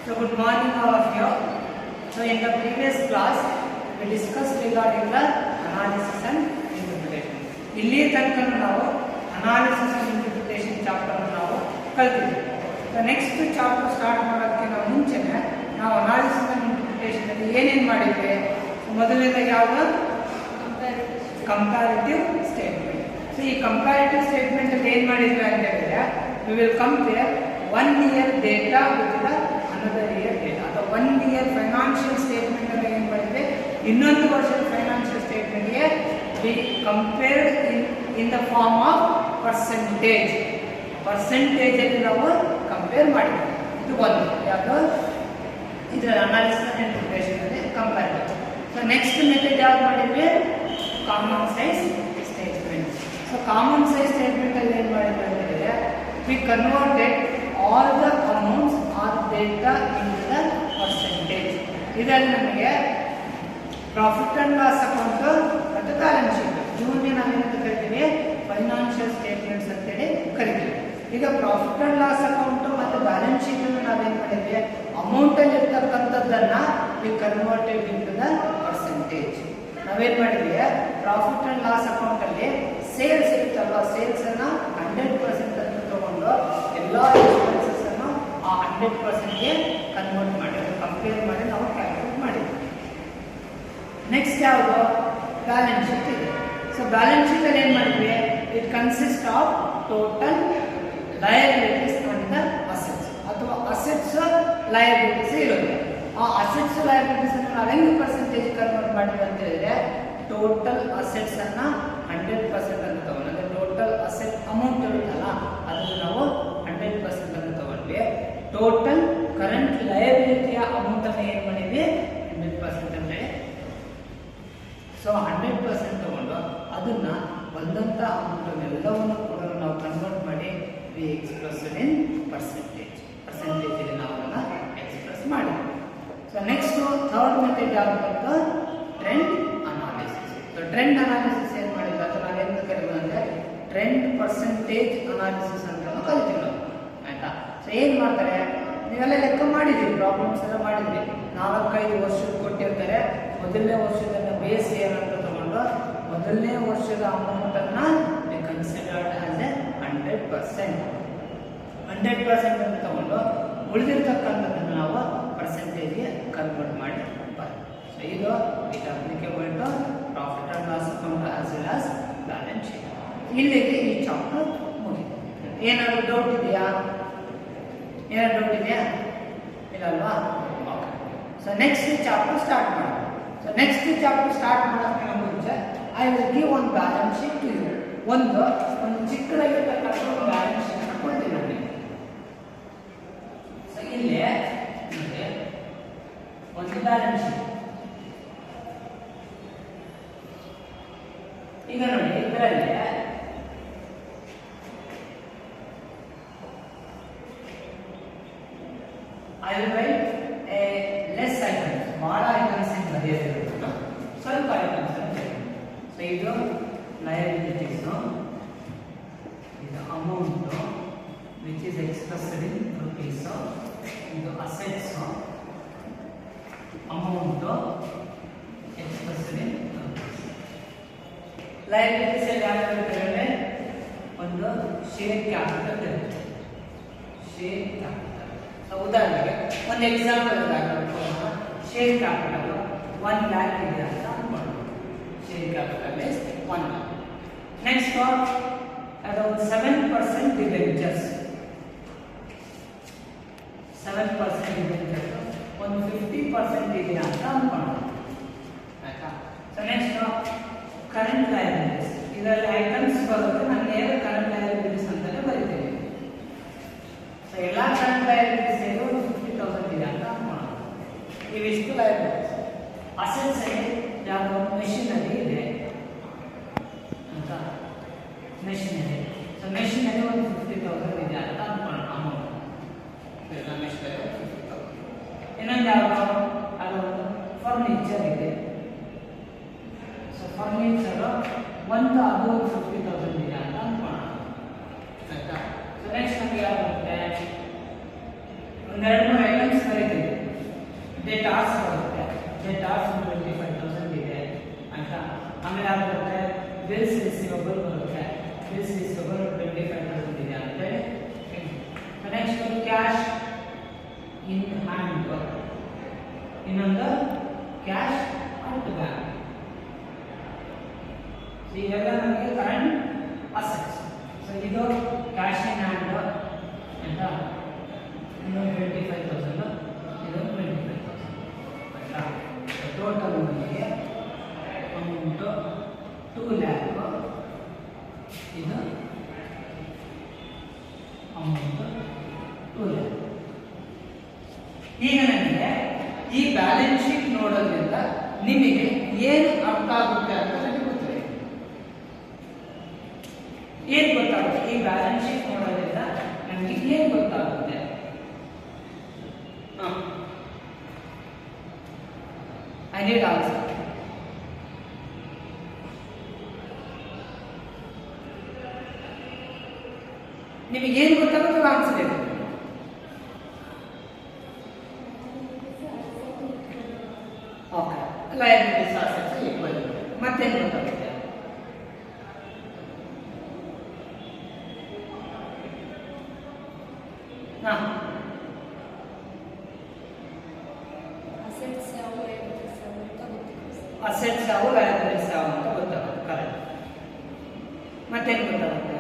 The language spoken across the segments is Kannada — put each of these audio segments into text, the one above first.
So good morning all of you. So in the previous class we discussed regarding the analysis and interpretation. ಇಲ್ಲಿ ತನಕ ನಾವು analysis and interpretation ಚಾಪ್ಟರ್ ನಾವು ಕಲಿತಿದ್ವಿ. So next ಚಾಪ್ಟರ್ ಸ್ಟಾರ್ಟ್ ಮಾಡೋದಕ್ಕಿಂತ ಮುಂಚೆನೆ ನಾವು analysis and interpretation ಅಲ್ಲಿ ಏನೇನು ಮಾಡಿದ್ವಿ? ಮೊದಲನೇದು ಯಾವುದು? Comparative statement. ಸೊ ಈ ಕಂಪ್ಯಾರಿಟಿವ್ ಸ್ಟೇಟ್ಮೆಂಟ್ ಅಲ್ಲಿ ಏನು ಮಾಡಿದ್ವಿ ಅಂತ ಹೇಳಿದ್ರೆ we will compare 1 year data with the another year data. ಅಥವಾ 1 year ಫೈನಾನ್ಷಿಯಲ್ ಸ್ಟೇಟ್ಮೆಂಟ್ ಅನ್ನು ಏನು ಮಾಡಿದ್ವಿ, ಇನ್ನೊಂದು ವರ್ಷದ ಫೈನಾನ್ಷಿಯಲ್ ಸ್ಟೇಟ್ಮೆಂಟ್ ಗೆ we compared in the form of percentage. Percentage ಅಲ್ಲಿ ನಾವು ಕಂಪೇರ್ ಮಾಡಿದ್ವಿ. ಇದು ಒಂದು ಯಾವುದು, ಇದರ ಅನಾಲಿಸಿಸ್ ಅಂಡ್ ಇಂಟರ್ಪ್ರಿಟೇಷನ್ ಅಲ್ಲಿ ಕಂಪ್ಯಾರಿಟಿವ್. ಸೊ ನೆಕ್ಸ್ಟ್ ಮೆಥಡ್ ಯಾವ್ದು ಮಾಡಿದ್ವಿ, common size statement. So common size statement ಅಲ್ಲಿ ಏನು ಮಾಡಿದ್ವಿ ಅಂತ ಹೇಳಿದ್ರೆ we converted all the amounts or data into the percentage. ಇದರಲ್ಲಿ ನಮಗೆ ಪ್ರಾಫಿಟ್ ಅಂಡ್ ಲಾಸ್ ಅಕೌಂಟ್ ಮತ್ತು ಬ್ಯಾಲೆನ್ಸ್ ಶೀಟ್ ಜೂನ್ಗೆ ನಾವೇನಂತ ಕರಿತೀವಿ, ಫೈನಾನ್ಷಿಯಲ್ ಸ್ಟೇಟ್ಮೆಂಟ್ಸ್ ಅಂತೇಳಿ ಕರಿತೀವಿ. ಈಗ ಪ್ರಾಫಿಟ್ ಅಂಡ್ ಲಾಸ್ ಅಕೌಂಟ್ ಮತ್ತು ಬ್ಯಾಲೆನ್ಸ್ ಶೀಟ್ ಅನ್ನು ನಾವೇನು ಮಾಡಿದ್ವಿ, ಅಮೌಂಟ್ ಅಲ್ಲಿ ಇರ್ತಕ್ಕಂಥದ್ದನ್ನ we converted into the percentage. ನಾವೇನ್ ಮಾಡಿದ್ವಿ, ಪ್ರಾಫಿಟ್ ಅಂಡ್ ಲಾಸ್ ಅಕೌಂಟ್ ಅಲ್ಲಿ ಸೇಲ್ಸ್ ಇರುತ್ತಲ್ವಾ, ಸೇಲ್ಸ್ ಅನ್ನ 100% ಅಂತ ತಗೊಂಡು ಎಲ್ಲ ಎಕ್ಸ್ಪೆನ್ಸಸ್ ಅನ್ನು ಆ 100% ಗೆ ಕನ್ವರ್ಟ್ ಮಾಡಿ ಕಂಪೇರ್ ಮಾಡಿ ನಾವು ಕ್ಯಾಲ್ಕುಲೇಟ್ ಮಾಡಿದ್ವಿ. ನೆಕ್ಸ್ಟ್ ಯಾವುದು, ಬ್ಯಾಲೆನ್ಸ್ ಶೀಟ್ ಇದೆ. ಸೊ ಬ್ಯಾಲೆನ್ಸ್ ಶೀಟ್ ಅಲ್ಲಿ ಏನ್ ಮಾಡಿದ್ವಿ, it consist of total liabilities and assets, ಅಥವಾ ಅಸೆಟ್ಸ್ ಲಯಬಿಲಿಟೀಸ್ ಇರುತ್ತೆ. ಆ ಅಸೆಟ್ಸ್ ಲಯಬಿಲಿಟೀಸ್ ಅನ್ನು ನಾವು ಹೆಂಗ್ ಪರ್ಸೆಂಟೇಜ್ ಕನ್ವರ್ಟ್ ಮಾಡಿದ್ವಿ ಅಂತ ಹೇಳಿದ್ರೆ, ಟೋಟಲ್ ಅಸೆಟ್ಸ್ ಅನ್ನ 100% ಅಂತ ತಗೊಂಡು, ಅಂದ್ರೆ ಟೋಟಲ್ ಅಸೆಟ್ ಅಮೌಂಟ್ ಇರುತ್ತಲ್ಲ ಅದನ್ನು ನಾವು 100% ಅಂತ ತಗೊಂಡ್ವಿ. ಟೋಟಲ್ ಕರೆಂಟ್ ಲಯಬಿಲಿಟಿಯ ಅಮೌಂಟ್ ಅನ್ನು ಏನ್ ಮಾಡಿದ್ವಿ, 100% ಅಂತ ಹೇಳಿ. ಸೊ 100% ತಗೊಂಡು ಅದನ್ನ ಬಂದಂತ ಅಮೌಂಟ್ ಎಲ್ಲವನ್ನು ಕೂಡ ನಾವು ಕನ್ವರ್ಟ್ ಮಾಡಿ we express in percentage. Percentage ಅಲ್ಲಿ ನಾವು ಅದನ್ನ ಎಕ್ಸ್ಪ್ರೆಸ್ ಮಾಡಿದ್ವಿ. ಸೊ ನೆಕ್ಸ್ಟ್ ಥರ್ಡ್ ಮೆಥಡ್ ಯಾವುದು ಬಂತು, trend analysis. So trend analysis ಏನ್ ಮಾಡಿದ್ವಿ, ಅದು ನಾವೇನು ಕರಿಬೋದು ಅಂದ್ರೆ ಟ್ರೆಂಡ್ ಪರ್ಸೆಂಟೇಜ್ ಅನಾಲಿಸಿಸ್ ಅಂತ ಕಲಿತೀವಿ ನಾವು, ಆಯ್ತಾ. ಸೊ ಏನ್ ಮಾಡ್ತಾರೆ, ನೀವೆಲ್ಲ ಲೆಕ್ಕ ಮಾಡಿದ್ವಿ, ಪ್ರಾಬ್ಲಮ್ಸ್ ಎಲ್ಲ ಮಾಡಿದ್ವಿ. 4-5 ವರ್ಷದ ಕೊಟ್ಟಿರ್ತಾರೆ. ಮೊದಲನೇ ವರ್ಷದ ಬೇಸ್ ಏನಂತ ತಗೊಂಡು ಮೊದಲನೇ ವರ್ಷದ ಅಮೌಂಟ್ ಅನ್ನ ಕನ್ಸಿಡರ್ಡ್ ಆಸ್ ಎ 100%. 100% ಅಂತ ತಗೊಂಡು ಉಳಿದಿರ್ತಕ್ಕಂಥದ್ದನ್ನು ನಾವು ಪರ್ಸೆಂಟೇಜ್ಗೆ ಕನ್ವರ್ಟ್ ಮಾಡಿ ಬರ್ತೀವಿ. ಸೊ ಇದು it applicable to profit and loss account as well as balance sheet. ಇಲ್ಲಿಗೆ ಈ ಚಾಪ್ಟರ್ ಮುಗಿತು. ಏನಾದ್ರು ಡೌಟ್ ಇದೆಯಾ, ಏನಾದ್ರು ಡೌಟ್ ಇದೆಯಾ, ಇಲ್ಲಲ್ವಾ? Okay. So next chapter start ಮಾಡೋಣ. ಸೊ ನೆಕ್ಸ್ಟ್ ಚಾಪ್ಟರ್ ಸ್ಟಾರ್ಟ್ ಮಾಡೋದಕ್ಕಿಂತ ಮುಂಚೆ I will give one balance sheet to you. ಒಂದು ಚಿಕ್ಕದಾಗಿರ್ತಕ್ಕಂಥ ಒಂದು ಬ್ಯಾಲೆನ್ಸ್ ಶೀಟ್ ಕೊಡ್ತೀನಿ ನನಗೆ. ಸೊ ಇಲ್ಲಿ ಒಂದು ಬ್ಯಾಲೆನ್ಸ್ ಶೀಟ್. ಈಗ ನೋಡಿ, ಇದರಲ್ಲಿ I will write a less items, ಬಹಳ ಐಟಮ್ಸ್ ಅಂತ ಬರೆಯೋದಿಲ್ಲ, ಸ್ವಲ್ಪ ಐಟಮ್ಸ್ ಅಂತ. ಸೊ ಇದು ಲಯಬಿಲಿಟೀಸ್, ಇದು amount which is expressed in rupees, ಇದು assets amount expressed in rupees. Liabilities ಯಾವ್ದು ಇರುತ್ತೆ, ಒಂದು ಶೇರ್ ಕ್ಯಾಪಿಟಲ್ ಇರುತ್ತೆ, ಶೇರ್ ಕ್ಯಾಪಿಟಲ್. ಸೊ ಉದಾಹರಣೆಗೆ ಒಂದು ಎಕ್ಸಾಂಪಲ್ ಶೇರ್ ಕ್ಯಾಪಿಟಲ್ 1 lakh ಇದೆ ಅಂತ ಅನ್ಕೊಳ್ಳಿ. Share capital is 1 lakh. Next ಅದೊಂದು 7% ಡಿಬೆಂಚರ್ಸ್, 7% ಡಿಬೆಂಚರ್ಸ್ ಒಂದು 50% ಇದೆ ಅಂತ ಅನ್ಕೊಳ್ಳೋಣ, ಆಯ್ತಾ. So next current liabilities. ಇದರಲ್ಲಿ ಐಟಮ್ಸ್ ಬರುತ್ತೆ, ನಾನು ನೇರ ಕರೆಂಟ್ ಲಯಬಿಲಿಟೀಸ್ ಅಂತಾನೆ ಬರೀತೀನಿ. ಸೊ ಎಲ್ಲ ಕರೆಂಟ್ ಲಯಬಿಲಿಟೀಸ್ ಏನು 50,000 ಇದೆ ಅಂತ ಅನ್ಕೊಳ್ಳೋಣ. ಇವಿಷ್ಟು ಲಯಬಿಲಿಟೀಸ್. ಅಸೆಟ್ಸ್ ಅಲ್ಲಿ ಯಾವುದೋ ಮೆಷಿನರಿ ಇದೆ ಅಂತ, ಮೆಷಿನರಿ. ಸೊ ಮೆಷಿನರಿ ಒಂದು 50,000 ಇದೆ ಅಂತ ಅನ್ಕೊಳ್ಳೋಣ ಅಮೌಂಟ್. ಮೆಷಿನರಿ 50,000. ಇನ್ನೊಂದು ಯಾವುದು, ಅದು ಫರ್ನಿಚರ್ ಇದೆ. ಸೊ ಫರ್ನಿಚರ್ ಒಂದು ಅದು 50,000 ಇದೆ ಅಂತ ಅನ್ಕೊಳ್ಳೋಣ, ಆಯ್ತಾ. ಸೊ ನೆಕ್ಸ್ಟ್ ನಮಗೆ ಯಾವುದು ಬರುತ್ತೆ, ಒಂದೆರಡು ಮೂರು ಐಟಮ್ಸ್ ಬರೀತೀವಿ. ಡೆಟಾರ್ಸ್ ಬರುತ್ತೆ. ಡೆಟಾರ್ಸ್ 25,000 ಇದೆ ಅಂತ. ಆಮೇಲೆ ಯಾರು ಬರುತ್ತೆ, ಬಿಲ್ಸ್ ರಿಸೀವಬಲ್ ಬರುತ್ತೆ. ಬಿಲ್ಸ್ ರಿಸೀವಬಲ್ 25,000 ಇದೆ ಅಂತ ಹೇಳಿ. ನೆಕ್ಸ್ಟ್ ಕ್ಯಾಶ್ ಇನ್ ಹ್ಯಾಂಡ್, ಇನ್ನೊಂದು ಕ್ಯಾಶ್ ಔಟ್ ಬ್ಯಾಂಕ್. ಇವೆಲ್ಲ ನಮಗೆ ಕರೆಂಟ್ ಅಸೆಟ್ಸ್. ಸೊ ಇದು ಕ್ಯಾಶ್ ಇನ್ ಹ್ಯಾಂಡ್ ಅಂತ, ಇದು 25,000, ಇದು 25,000 ಆಯ್ತಾ. ಟೋಟಲ್ ನಮಗೆ ಅಮೌಂಟು 2 lakh, ಇದು ಅಮೌಂಟ್ 2 lakh. ಈಗ ನನಗೆ ಈ ಬ್ಯಾಲೆನ್ಸ್ ಶೀಟ್ ನೋಡೋದ್ರಿಂದ ನಿಮಗೆ ಏನು ಅರ್ಥ ಆಗುತ್ತೆ ಅಂತ ನನಗೆ ಗೊತ್ತಿದೆ. ಏನು ಗೊತ್ತಾಗುತ್ತೆ ಈ ಬ್ಯಾಲೆನ್ಸ್ ಶೀಟ್ ನೋಡೋದ್ರಿಂದ ನಮಗೆ ಏನು ಗೊತ್ತಾಗುತ್ತೆ? I need answer. ನಿಮಗೆ ಏನು ಗೊತ್ತಾಗುತ್ತೆ ಆನ್ಸರ್ ಇದೆ. Okay, liabilities assets equal. ಮತ್ತೇನು ಗೊತ್ತಾಗುತ್ತೆ? ಅಸೆಟ್ಸ್ ಯಾವ ಲಯಬಿಲಿಟೀಸ್ ಯಾವ ಅಂತ ಗೊತ್ತಾಗುತ್ತೆ. ಕರೆಕ್ಟ್. ಮತ್ತೇನು ಗೊತ್ತಾಗುತ್ತೆ?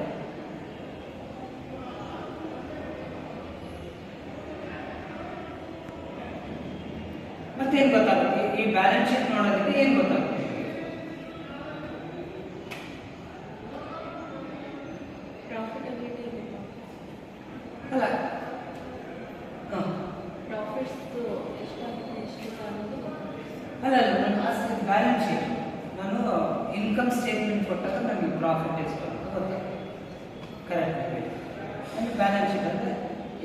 ಮತ್ತೇನು ಗೊತ್ತಾಗುತ್ತೆ? ಈ ಬ್ಯಾಲೆನ್ಸ್ ಶೀಟ್ ನೋಡೋದಕ್ಕೆ ಏನು ಗೊತ್ತಾಗುತ್ತೆ? ಅಲ್ಲ, ಅಲ್ಲ ನಾನು ಬ್ಯಾಲೆನ್ಸ್ ಶೀಟ್, ನಾನು ಇನ್ಕಮ್ ಸ್ಟೇಟ್ಮೆಂಟ್ ಕೊಟ್ಟಾಗ ನನಗೆ ಪ್ರಾಫಿಟ್ ಎಷ್ಟು ಅಂತ ಗೊತ್ತಾಗುತ್ತೆ. ಕರೆಕ್ಟ್. ಬ್ಯಾಲೆನ್ಸ್ ಶೀಟ್ ಅಂದರೆ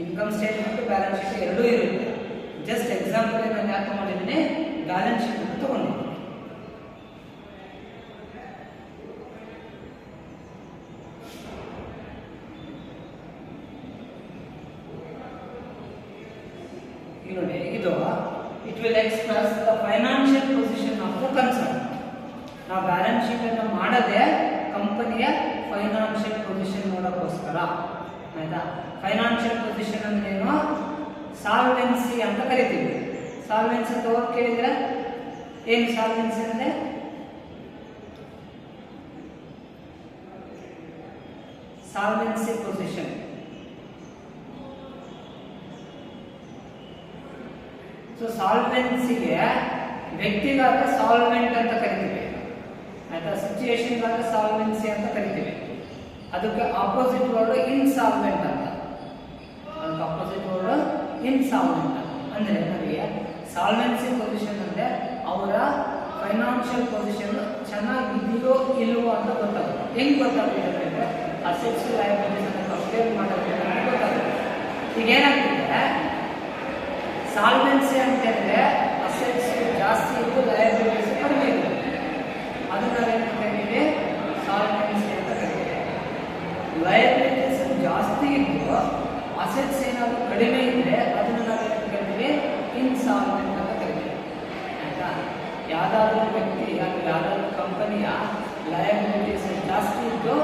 ಇನ್ಕಮ್ ಸ್ಟೇಟ್ಮೆಂಟ್ ಬ್ಯಾಲೆನ್ಸ್ ಶೀಟ್ ಎರಡೂ ಇರುತ್ತೆ. ಜಸ್ಟ್ ಎಕ್ಸಾಂಪಲ್ ನಾನು ಯಾಕೆ ಮಾಡಿದ್ದೀನಿ, ಬ್ಯಾಲೆನ್ಸ್ ಶೀಟ್ ಅಂತ ತಗೊಂಡಿದ್ದೀನಿ. ನೋಡಿ, ಇದು it will express the financial position of the concern. ನಾವು ಬ್ಯಾಲೆನ್ಸ್ ಶೀಟ್ ಅನ್ನು ಮಾಡದೆ ಕಂಪನಿಯ ಫೈನಾನ್ಷಿಯಲ್ ಪೊಸಿಷನ್ ನೋಡೋಕ್ಕೋಸ್ಕರ. ಆಯ್ತಾ. ಫೈನಾನ್ಷಿಯಲ್ ಪೊಸಿಷನ್ ಅಂದ್ರೆ ಏನು? ಸಾಲ್ವೆನ್ಸಿ ಅಂತ ಕರಿತೀವಿ. ಸಾಲ್ವೆನ್ಸಿ ಅಂತ ಹೋಗಿ ಕೇಳಿದ್ರೆ ಏನು ಸಾಲ್ವೆನ್ಸಿ ಅಂದ್ರೆ? Solvency position. ಸೊ ಸಾಲ್ವೆನ್ಸಿಗೆ ವ್ಯಕ್ತಿಗಾದ್ರೆ ಸಾಲ್ವೆಂಟ್ ಅಂತ ಕರಿತೀವಿ. ಆಯ್ತಾ. ಸಿಚುಯೇಷನ್ಗಾದ್ರೆ ಸಾಲ್ವೆನ್ಸಿ ಅಂತ ಕರಿತೀವಿ. ಅದಕ್ಕೆ ಆಪೋಸಿಟ್ ವರ್ಡ್ ಇನ್ಸಾಲ್ವೆಂಟ್ ಅಂತ. ಅದಕ್ಕೆ ಆಪೋಸಿಟ್ ವರ್ಡ್ ಇನ್ಸಾಲ್ವೆಂಟ್ ಅಂದ್ರೆ ನಮಗೆ ಸಾಲ್ವೆನ್ಸಿ ಪೊಸಿಷನ್ ಅಂದ್ರೆ ಅವರ ಫೈನಾನ್ಷಿಯಲ್ ಪೊಸಿಷನ್ ಚೆನ್ನಾಗಿದೆಯೋ ಇಲ್ವೋ ಅಂತ ಗೊತ್ತಾಗುತ್ತೆ. ಹೆಂಗ್ ಗೊತ್ತಾಗುತ್ತೆ ಅಂದ್ರೆ ಅಸೆಟ್ಸ್ ಲಯಬಿಲಿಟೀಸ್ ಅನ್ನು ಕಂಪೇರ್ ಮಾಡೋದ್ರಿಂದ ಗೊತ್ತಾಗುತ್ತೆ. ಈಗ ಏನಾಗ್ತಿದೆ, ಸಾಲ್ವೆನ್ಸಿ ಅಂತ ಹೇಳಿದ್ರೆ ಅಸೆಟ್ಸ್ ಜಾಸ್ತಿ ಇದ್ದು ಲಯಬಿಲಿಟೀಸ್ ಕಡಿಮೆ ಇದೆ. ಅದು ನಾವೇನು ಕರೀತೀವಿ? ಸಾಲ್ವೆನ್ಸಿ ಅಂತ ಕರೀತೀವಿ. ಲಯಬಿಲಿಟೀಸ್ ಜಾಸ್ತಿ ಇದ್ದು ಅಸೆಟ್ಸ್ ಏನಾದರೂ ಕಡಿಮೆ ಇದ್ರೆ ಅದನ್ನು ನಾವೇನು ಕರೀತೀವಿ? ಇನ್ಸಾಲ್ವೆಂಟ್ ಅಂತ ಕರೀತೀವಿ. ಆಯ್ತಾ. ಯಾವುದಾದ್ರೂ ವ್ಯಕ್ತಿ ಅಥವಾ ಯಾವುದಾದ್ರೂ ಕಂಪನಿಯ ಲಯಬಿಲಿಟೀಸ್ ಜಾಸ್ತಿ ಇದ್ದು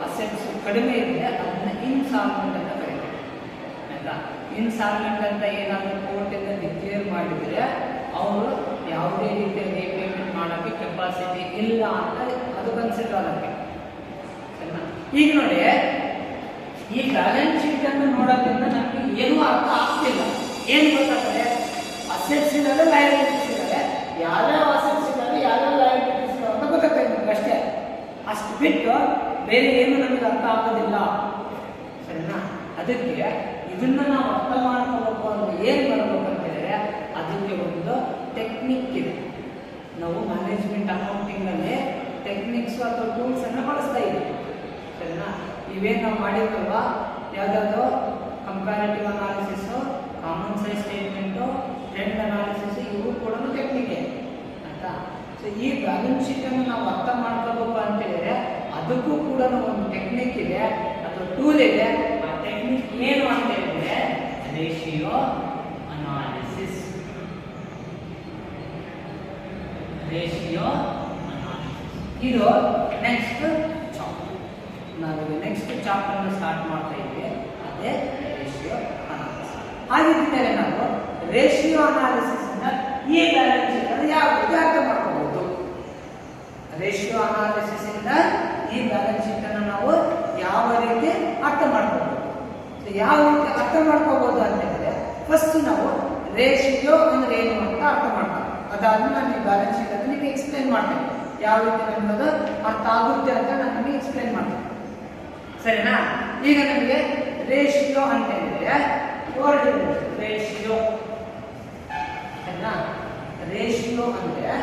ಅಸೆಟ್ಸ್ ಕಡಿಮೆ ಇದ್ರೆ ಅದನ್ನ ಇನ್ಸಾಲ್ವೆಂಟ್ ಅಂತ ಕರೀತೀವಿ. ಆಯ್ತಾ. ಇನ್ಸಾಲ್ವೆಂಟ್ ಅಂತ ಏನಾದರೂ ಕೋರ್ಟಿಂದ ಡಿಕ್ಲೇರ್ ಮಾಡಿದರೆ ಅವರು ಯಾವುದೇ ರೀತಿಯ ರೀಪೇಮೆಂಟ್ ಮಾಡೋಕ್ಕೆ ಕೆಪಾಸಿಟಿ ಇಲ್ಲ ಅಂತ ಅದು ಕನ್ಸಿಡರ್ ಆಗುತ್ತೆ. ಸರಿನಾ. ಈಗ ನೋಡಿ, ಈ ಬ್ಯಾಲೆನ್ಸ್ ಶೀಟ್ ಅನ್ನು ನೋಡೋದ್ರಿಂದ ನಮಗೆ ಏನೂ ಅರ್ಥ ಆಗ್ತಿಲ್ಲ. ಏನು ಗೊತ್ತಾಗ್ತದೆ? ಅಸೆಟ್ಸ್ ಇದ್ದಾರೆ, ಲಯಬಿಲಿಟೀಸ್ ಇದ್ದಾರೆ. ಯಾವ್ಯಾವ ಅಸೆಟ್ಸ್ ಇದ್ದಾರೆ, ಯಾವ್ಯಾವ ಲಯಬಿಲಿಟೀಸ್ ಇದ್ದಾರೆ ಅಂತ ಗೊತ್ತಾಗ್ತದೆ ನಮ್ಗೆ ಅಷ್ಟೇ. ಅಷ್ಟು ಬಿಟ್ಟು ಬೇರೆ ಏನು ನಮಗೆ ಅರ್ಥ ಆಗೋದಿಲ್ಲ. ಸರಿನಾ. ಅದಕ್ಕೆ ಇದನ್ನ ನಾವು ಅರ್ಥ ಮಾಡ್ಕೋಬೇಕು ಅಂದ್ರೆ ಏನು ಮಾಡಬೇಕು ಅಂತ ಹೇಳಿದ್ರೆ ಅದಕ್ಕೆ ಒಂದು ಟೆಕ್ನಿಕ್ ಇದೆ. ನಾವು ಮ್ಯಾನೇಜ್ಮೆಂಟ್ ಅಕೌಂಟಿಂಗಲ್ಲಿ ಟೆಕ್ನಿಕ್ಸ್ ಅಥವಾ ಟೂಲ್ಸ್ ಅನ್ನು ಬಳಸ್ತಾ ಇದ್ದೀವಿ. ಸರಿನಾ. ಇವೇನು ನಾವು ಮಾಡಿದ್ವಲ್ವ, ಯಾವುದಾದ್ರು comparative analysis, common size statement, trend analysis, ಇವು ಕೂಡ ಟೆಕ್ನಿಕ್ ಆಯ್ತಾ. ಸೊ ಈ ಬ್ಯಾಲೆನ್ಸ್ ಶೀಟನ್ನು ನಾವು ಅರ್ಥ ಮಾಡ್ಕೋಬೇಕು ಅಂತ ಹೇಳಿದ್ರೆ ಅದಕ್ಕೂ ಕೂಡ ಒಂದು ಟೆಕ್ನಿಕ್ ಇದೆ ಅಥವಾ ಟೂಲ್ ಇದೆ. ಆ ಟೆಕ್ನಿಕ್ ಏನು ಅಂತ ಹೇಳಿದ್ರೆ ರೇಷಿಯೋ ಅನಾಲಿಸಿಸ್. ರೇಷಿಯೋ ಇದು ನೆಕ್ಸ್ಟ್ ಚಾಪ್ಟರ್. ನಾವು ನೆಕ್ಸ್ಟ್ ಚಾಪ್ಟರ್ ಸ್ಟಾರ್ಟ್ ಮಾಡ್ತಾ ಇದ್ದೀವಿ, ಅದೇ ರೇಷಿಯೋ ಅನಾಲಿಸಿಸ್. ಹಾಗಿದ್ದರೆ ನಾವು ರೇಷಿಯೋ ಅನಾಲಿಸಿಸ್ ಈ ಬ್ಯಾಲೆನ್ಸ್ ಶೀಟ್ ಅನ್ನು ಯಾವ ರೀತಿ ಅರ್ಥ ಮಾಡ್ಕೋಬಹುದು? ರೇಷಿಯೋ ಅನಾಲಿಸಿಸ್ ಇಂದ ಈ ಬ್ಯಾಲೆನ್ಸ್ ಶೀಟ್ ಅನ್ನು ನಾವು ಯಾವ ರೀತಿ ಅರ್ಥ ಮಾಡ್ಕೋಬಹುದು? ಯಾವ ರೀತಿ ಅರ್ಥ ಮಾಡ್ಕೋಬಹುದು ಅಂತ ಹೇಳಿದ್ರೆ ಫಸ್ಟ್ ನಾವು ರೇಷಿಯೋ ಅಂದ್ರೆ ಏನು ಅಂತ ಅರ್ಥ ಮಾಡ್ತೀವಿ. ಅದಾದ್ಮೇಲೆ ನಾನು ಈ ಬ್ಯಾಲೆನ್ಸ್ ಶೀಟ್ ಅನ್ನು ನಿಮಗೆ ಎಕ್ಸ್ಪ್ಲೈನ್ ಮಾಡ್ತೇನೆ. ಯಾವ ರೀತಿ ನಮ್ಮದು ಅರ್ಥ ಆಗುತ್ತೆ ಅಂತ ನಾನು ನಿಮಗೆ ಎಕ್ಸ್ಪ್ಲೈನ್ ಮಾಡ್ತೇನೆ, ಸರಿನಾ? ಈಗ ನಮಗೆ ರೇಷಿಯೋ ಅಂತ ಹೇಳಿದ್ರೆ ರೇಷಿಯೋ ರೇಷಿಯೋ ಅಂದ್ರೆ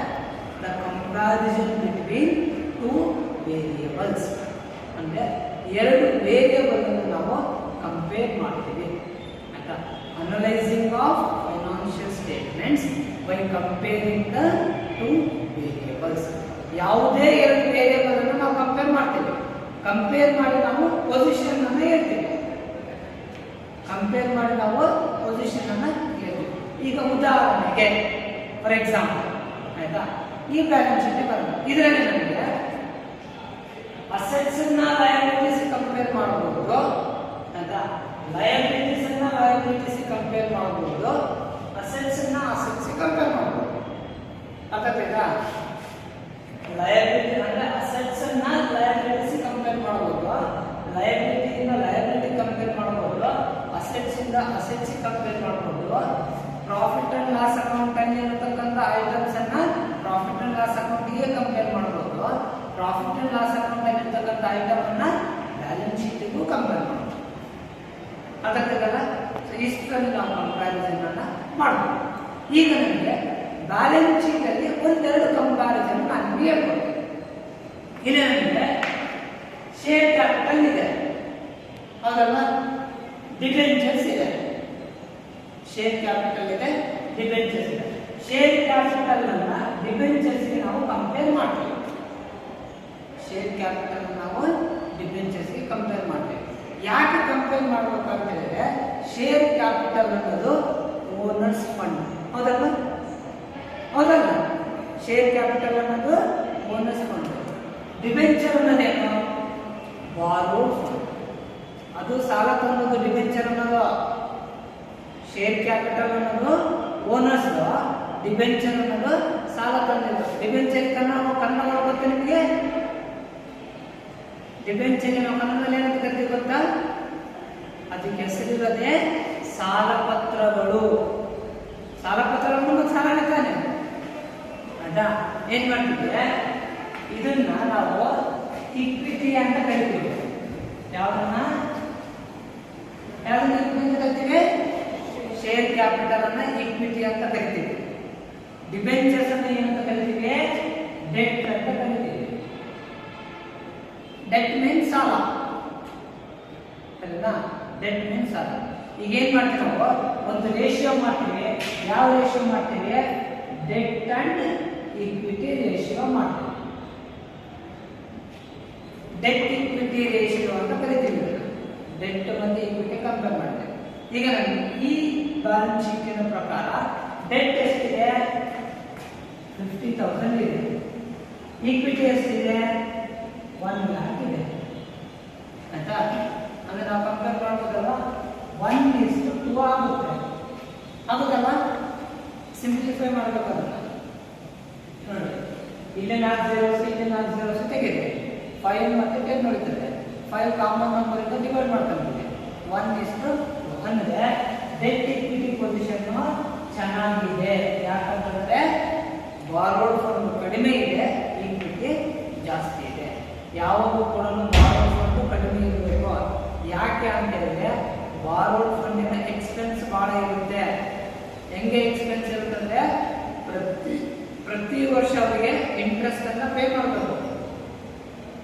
the comparison between two variables. ಅಂದ್ರೆ ಎರಡು ವೇರಿಯೇಬಲ್ ಅನ್ನು ನಾವು ಕಂಪೇರ್ ಮಾಡ್ತೀವಿ ಆಯ್ತಾ. Analysing of financial statements by comparing the two variables. ಯಾವುದೇ ಎರಡು ವೇರಿಯೇಬಲ್ ಅನ್ನು ನಾವು ಕಂಪೇರ್ ಮಾಡ್ತೀವಿ. ಕಂಪೇರ್ ಮಾಡಿ ನಾವು ಪೊಸಿಷನ್ ಅನ್ನು ಹೇಳ್ತೀವಿ. ಕಂಪೇರ್ ಮಾಡಿ ನಾವು ಪೊಸಿಷನ್ ಅನ್ನು ಹೇಳ್ತೀವಿ. ಈಗ ಉದಾಹರಣೆಗೆ ಫಾರ್ ಎಕ್ಸಾಂಪಲ್ ಆಯ್ತಾ, ಈ ಬ್ಯಾಲೆನ್ಸ್ ಶೀಟ್ ಬರೋದು. ಇದರಲ್ಲಿ ನಮಗೆ ಅಸೆಟ್ಸ್ ಅನ್ನ ಲಯಬಿಲಿಟೀಸ್ ಕಂಪೇರ್ ಮಾಡಬಹುದು ಆಯ್ತಾ. ಲಯಬಿಲಿಟೀಸ್ ಅನ್ನ ಲಯಬಿಲಿಟೀಸ್ ಕಂಪೇರ್ ಮಾಡಬಹುದು, ಅಸೆಟ್ಸ್ ಅನ್ನ ಅಸೆಟ್ಸ್ ಕಂಪೇರ್ ಮಾಡಬಹುದು. ಅರ್ಥಾಯ್ತಾ? ಲಯಬಿಲಿಟಿ ಅಂದ್ರೆ ಅಸೆಟ್ಸ್ ಅನ್ನ ಲಯಬಿಲಿಟೀಸ್ ಕಂಪೇರ್ ಮಾಡಬಹುದು, ಲಯಬಿಲಿಟಿ ಇಂದ ಲಯಬಿಲಿಟಿ ಕಂಪೇರ್ ಮಾಡಬಹುದು, ಅಸೆಟ್ಸ್ ಇಂದ ಅಸೆಟ್ಸ್ ಕಂಪೇರ್ ಮಾಡಬಹುದು. ಪ್ರಾಫಿಟ್ ಅಂಡ್ ಲಾಸ್ ಅಕೌಂಟ್ ಅಲ್ಲಿ ಇರತಕ್ಕಂತ ಐಟಮ್ಸ್ ಅನ್ನ ಪ್ರಾಫಿಟ್ ಅಂಡ್ ಲಾಸ್ ಅಕೌಂಟ್ ಗೆ ಕಂಪೇರ್ ಮಾಡಬಹುದು, ಪ್ರಾಫಿಟ್ ಅಂಡ್ ಲಾಸ್ ಅಕೌಂಟ್ ಅಲ್ಲಿ ಇರತಕ್ಕಂತ ಐಟಮ್ ಅನ್ನ ಬ್ಯಾಲೆನ್ಸ್ ಶೀಟ್ ಗೂ ಕಂಪೇರ್ ಮಾಡಬಹುದು. ಅರ್ಥಾಯ್ತಲ್ಲ? ಇಷ್ಟನ್ನು ನಾವು ಕಂಪ್ಯಾರಿಸನ್ ಅನ್ನ ಮಾಡಬಹುದು. ಈಗ ನಮಗೆ ಬ್ಯಾಲೆನ್ಸ್ ಶೀಟ್ ಅಲ್ಲಿ ಒಂದೆರಡು ಕಂಪ್ಯಾರಿಸನ್ ನಾನು ನಿಮಗೆ ಹೇಳ್ಕೊಡ್ತೇನೆ. ಇಲ್ಲಿ ನಮಗೆ ಶೇರ್ ಕ್ಯಾಪಿಟಲ್ ಇದೆ, ಹೌದಲ್ವಾ? ಡಿಬೆಂಚರ್ಸ್ ಇದೆ. ಶೇರ್ ಕ್ಯಾಪಿಟಲ್ ಇದೆ, ಡಿಬೆಂಚರ್ಸ್ ಇದೆ. ಶೇರ್ ಕ್ಯಾಪಿಟಲ್ ಅನ್ನ ಡಿಬೆಂಚರ್ಸ್ ಗೆ ನಾವು ಕಂಪೇರ್ ಮಾಡ್ತೀವಿ. ಶೇರ್ ಕ್ಯಾಪಿಟಲ್ ನಾವು ಡಿಬೆಂಚರ್ಸ್ ಗೆ ಕಂಪೇರ್ ಮಾಡ್ತೀವಿ. ಯಾಕೆ ಕಂಪೇರ್ ಮಾಡಬೇಕು ಅಂತ ಹೇಳಿದ್ರೆ ಶೇರ್ ಕ್ಯಾಪಿಟಲ್ ಅನ್ನೋದು ಓನರ್ಸ್ ಫಂಡ್, ಹೌದಲ್ವಾ? ಹೌದಲ್ಲ? ಶೇರ್ ಕ್ಯಾಪಿಟಲ್ ಅನ್ನೋದು ಓನರ್ಸ್ ಫಂಡ್. ಡಿಬೆಂಚರ್ ಅನ್ನೋದೇನು? ಬಾರೋಡ್ ಫಂಡ್. ಅದು ಸಾಲ ತಗೊಳ್ಳೋದು ಡಿಬೆಂಚರ್ ಅನ್ನೋದು. ಶೇರ್ ಕ್ಯಾಪಿಟಲ್ ಅನ್ನೋದು ಓನರ್ಸ್, ಡಿಬೆಂಚರ್ ಅನ್ನೋದು ಸಾಲ ತಂದಿದ್ದು. ಡಿಬೆಂಚರ್ ಕನ್ನಡ ಗೊತ್ತಾ ನಿಮಗೆ? ಡಿಬೆಂಚರ್ ನಾವು ಕನ್ನಡದಲ್ಲಿ ಏನಂತ ಕರಿತೀವಿ ಗೊತ್ತಾ? ಅದಕ್ಕೆ ಹೆಸರಿರೋದೇ ಸಾಲ ಪತ್ರಗಳು. ಸಾಲ ಪತ್ರಗಳು ಸಾಲ ತಾನೆ ಅದಾ. ಏನ್ ಮಾಡ್ತಿದ್ದೆ, ಇದನ್ನ ನಾವು ಇಕ್ವಿಟಿ ಅಂತ ಕರಿತೀವಿ. ಯಾವ್ದನ್ನ ಇಕ್ವಿಟಿ ಅಂತ ಕರಿತೀವಿ? ಶೇರ್ ಕ್ಯಾಪಿಟಲ್ ಅನ್ನ ಇಕ್ವಿಟಿ ಅಂತ ಕರಿತೀವಿ. ಡಿಬೆಂಚರ್ಸ್ ಅನ್ನ ಏನಂತ ಕರಿತೀವಿ? ಡೆಟ್ ಅಂತ ಕರಿತೀವಿ. ಡೆಟ್ ಮೀನ್ಸ್ ಸಾಲ, ಸರಿನಾ? ಡೆಟ್ ಮೀನ್ಸ್ ಸಾಲ. ಈಗ ಏನ್ ಮಾಡ್ತೀವಿ ನಾವು? ಒಂದು ರೇಷಿಯೋ ಮಾಡ್ತೀವಿ. ಯಾವ ರೇಷಿಯೋ ಮಾಡ್ತೀವಿ? ಡೆಟ್ ಅಂಡ್ ಇಕ್ವಿಟಿ ರೇಷಿಯೋ ಮಾಡ್ತೀವಿ. ಡೆಟ್ ಇಕ್ವಿಟಿ ರೇಷಿಯೋ ಅಂತ ಕರಿತೀವಿ. ಡೆಟ್ ಮತ್ತೆ ಇಕ್ವಿಟಿ ಕಂಪೇರ್ ಮಾಡ್ತೇವೆ. ಈಗ ಈ ಬ್ಯಾಲೆನ್ಸ್ ಶೀಟಿನ ಪ್ರಕಾರ ಡೆಟ್ ಎಷ್ಟಿದೆ? 50,000 ಇದೆ. ಈಕ್ವಿಟಿ ಎಷ್ಟಿದೆ? 1 lakh ಇದೆ ಆಯ್ತಾ. ಅಂದ್ರೆ ನಾವು ಕಂಪೇರ್ ಮಾಡ್ಬೋದಲ್ಲ, 1:2 ಆಗುತ್ತೆ. ಆಗುತ್ತಲ್ಲ? ಸಿಂಪ್ಲಿಫೈ ಮಾಡಬೇಕಲ್ಲ ನೋಡಿ. ಇಲ್ಲಿ 4 zeros, ಇಲ್ಲಿ 4 zeros ತೆಗೆದೆ. 5 ಮತ್ತೆ 10 ಉಳಿತದೆ. 5 ಕಾಮನ್ ನಂಬರ್ ಇಂದ ಡಿವೈಡ್ ಮಾಡ್ಕೊಂಡ್ಬಿಡಿ. 1:2 ಅಂದ್ರೆ ಡೆಟ್ ಇಕ್ವಿಟಿ ಪೊಸಿಷನ್ ಚೆನ್ನಾಗಿದೆ. ಯಾಕಂತಂದ್ರೆ ಬಾರೋಡ್ ಫಂಡ್ ಕಡಿಮೆ ಇದೆ, ಈಕ್ವಿಟಿ ಜಾಸ್ತಿ ಇದೆ. ಯಾವಾಗೂ ಕೂಡ ಬಾರೋಡ್ ಫಂಡ್ ಕಡಿಮೆ ಇರಬೇಕು. ಯಾಕೆ ಅಂತ ಹೇಳಿದ್ರೆ ಬಾರೋಡ್ ಫಂಡಿನ ಎಕ್ಸ್ಪೆನ್ಸ್ ಬಹಳ ಇರುತ್ತೆ. ಹೆಂಗೆ ಎಕ್ಸ್ಪೆನ್ಸ್ ಇರುತ್ತಂದ್ರೆ ಪ್ರತಿ ವರ್ಷ ಅವರಿಗೆ ಇಂಟ್ರೆಸ್ಟ್ ಅನ್ನ ಪೇ ಮಾಡಬೇಕು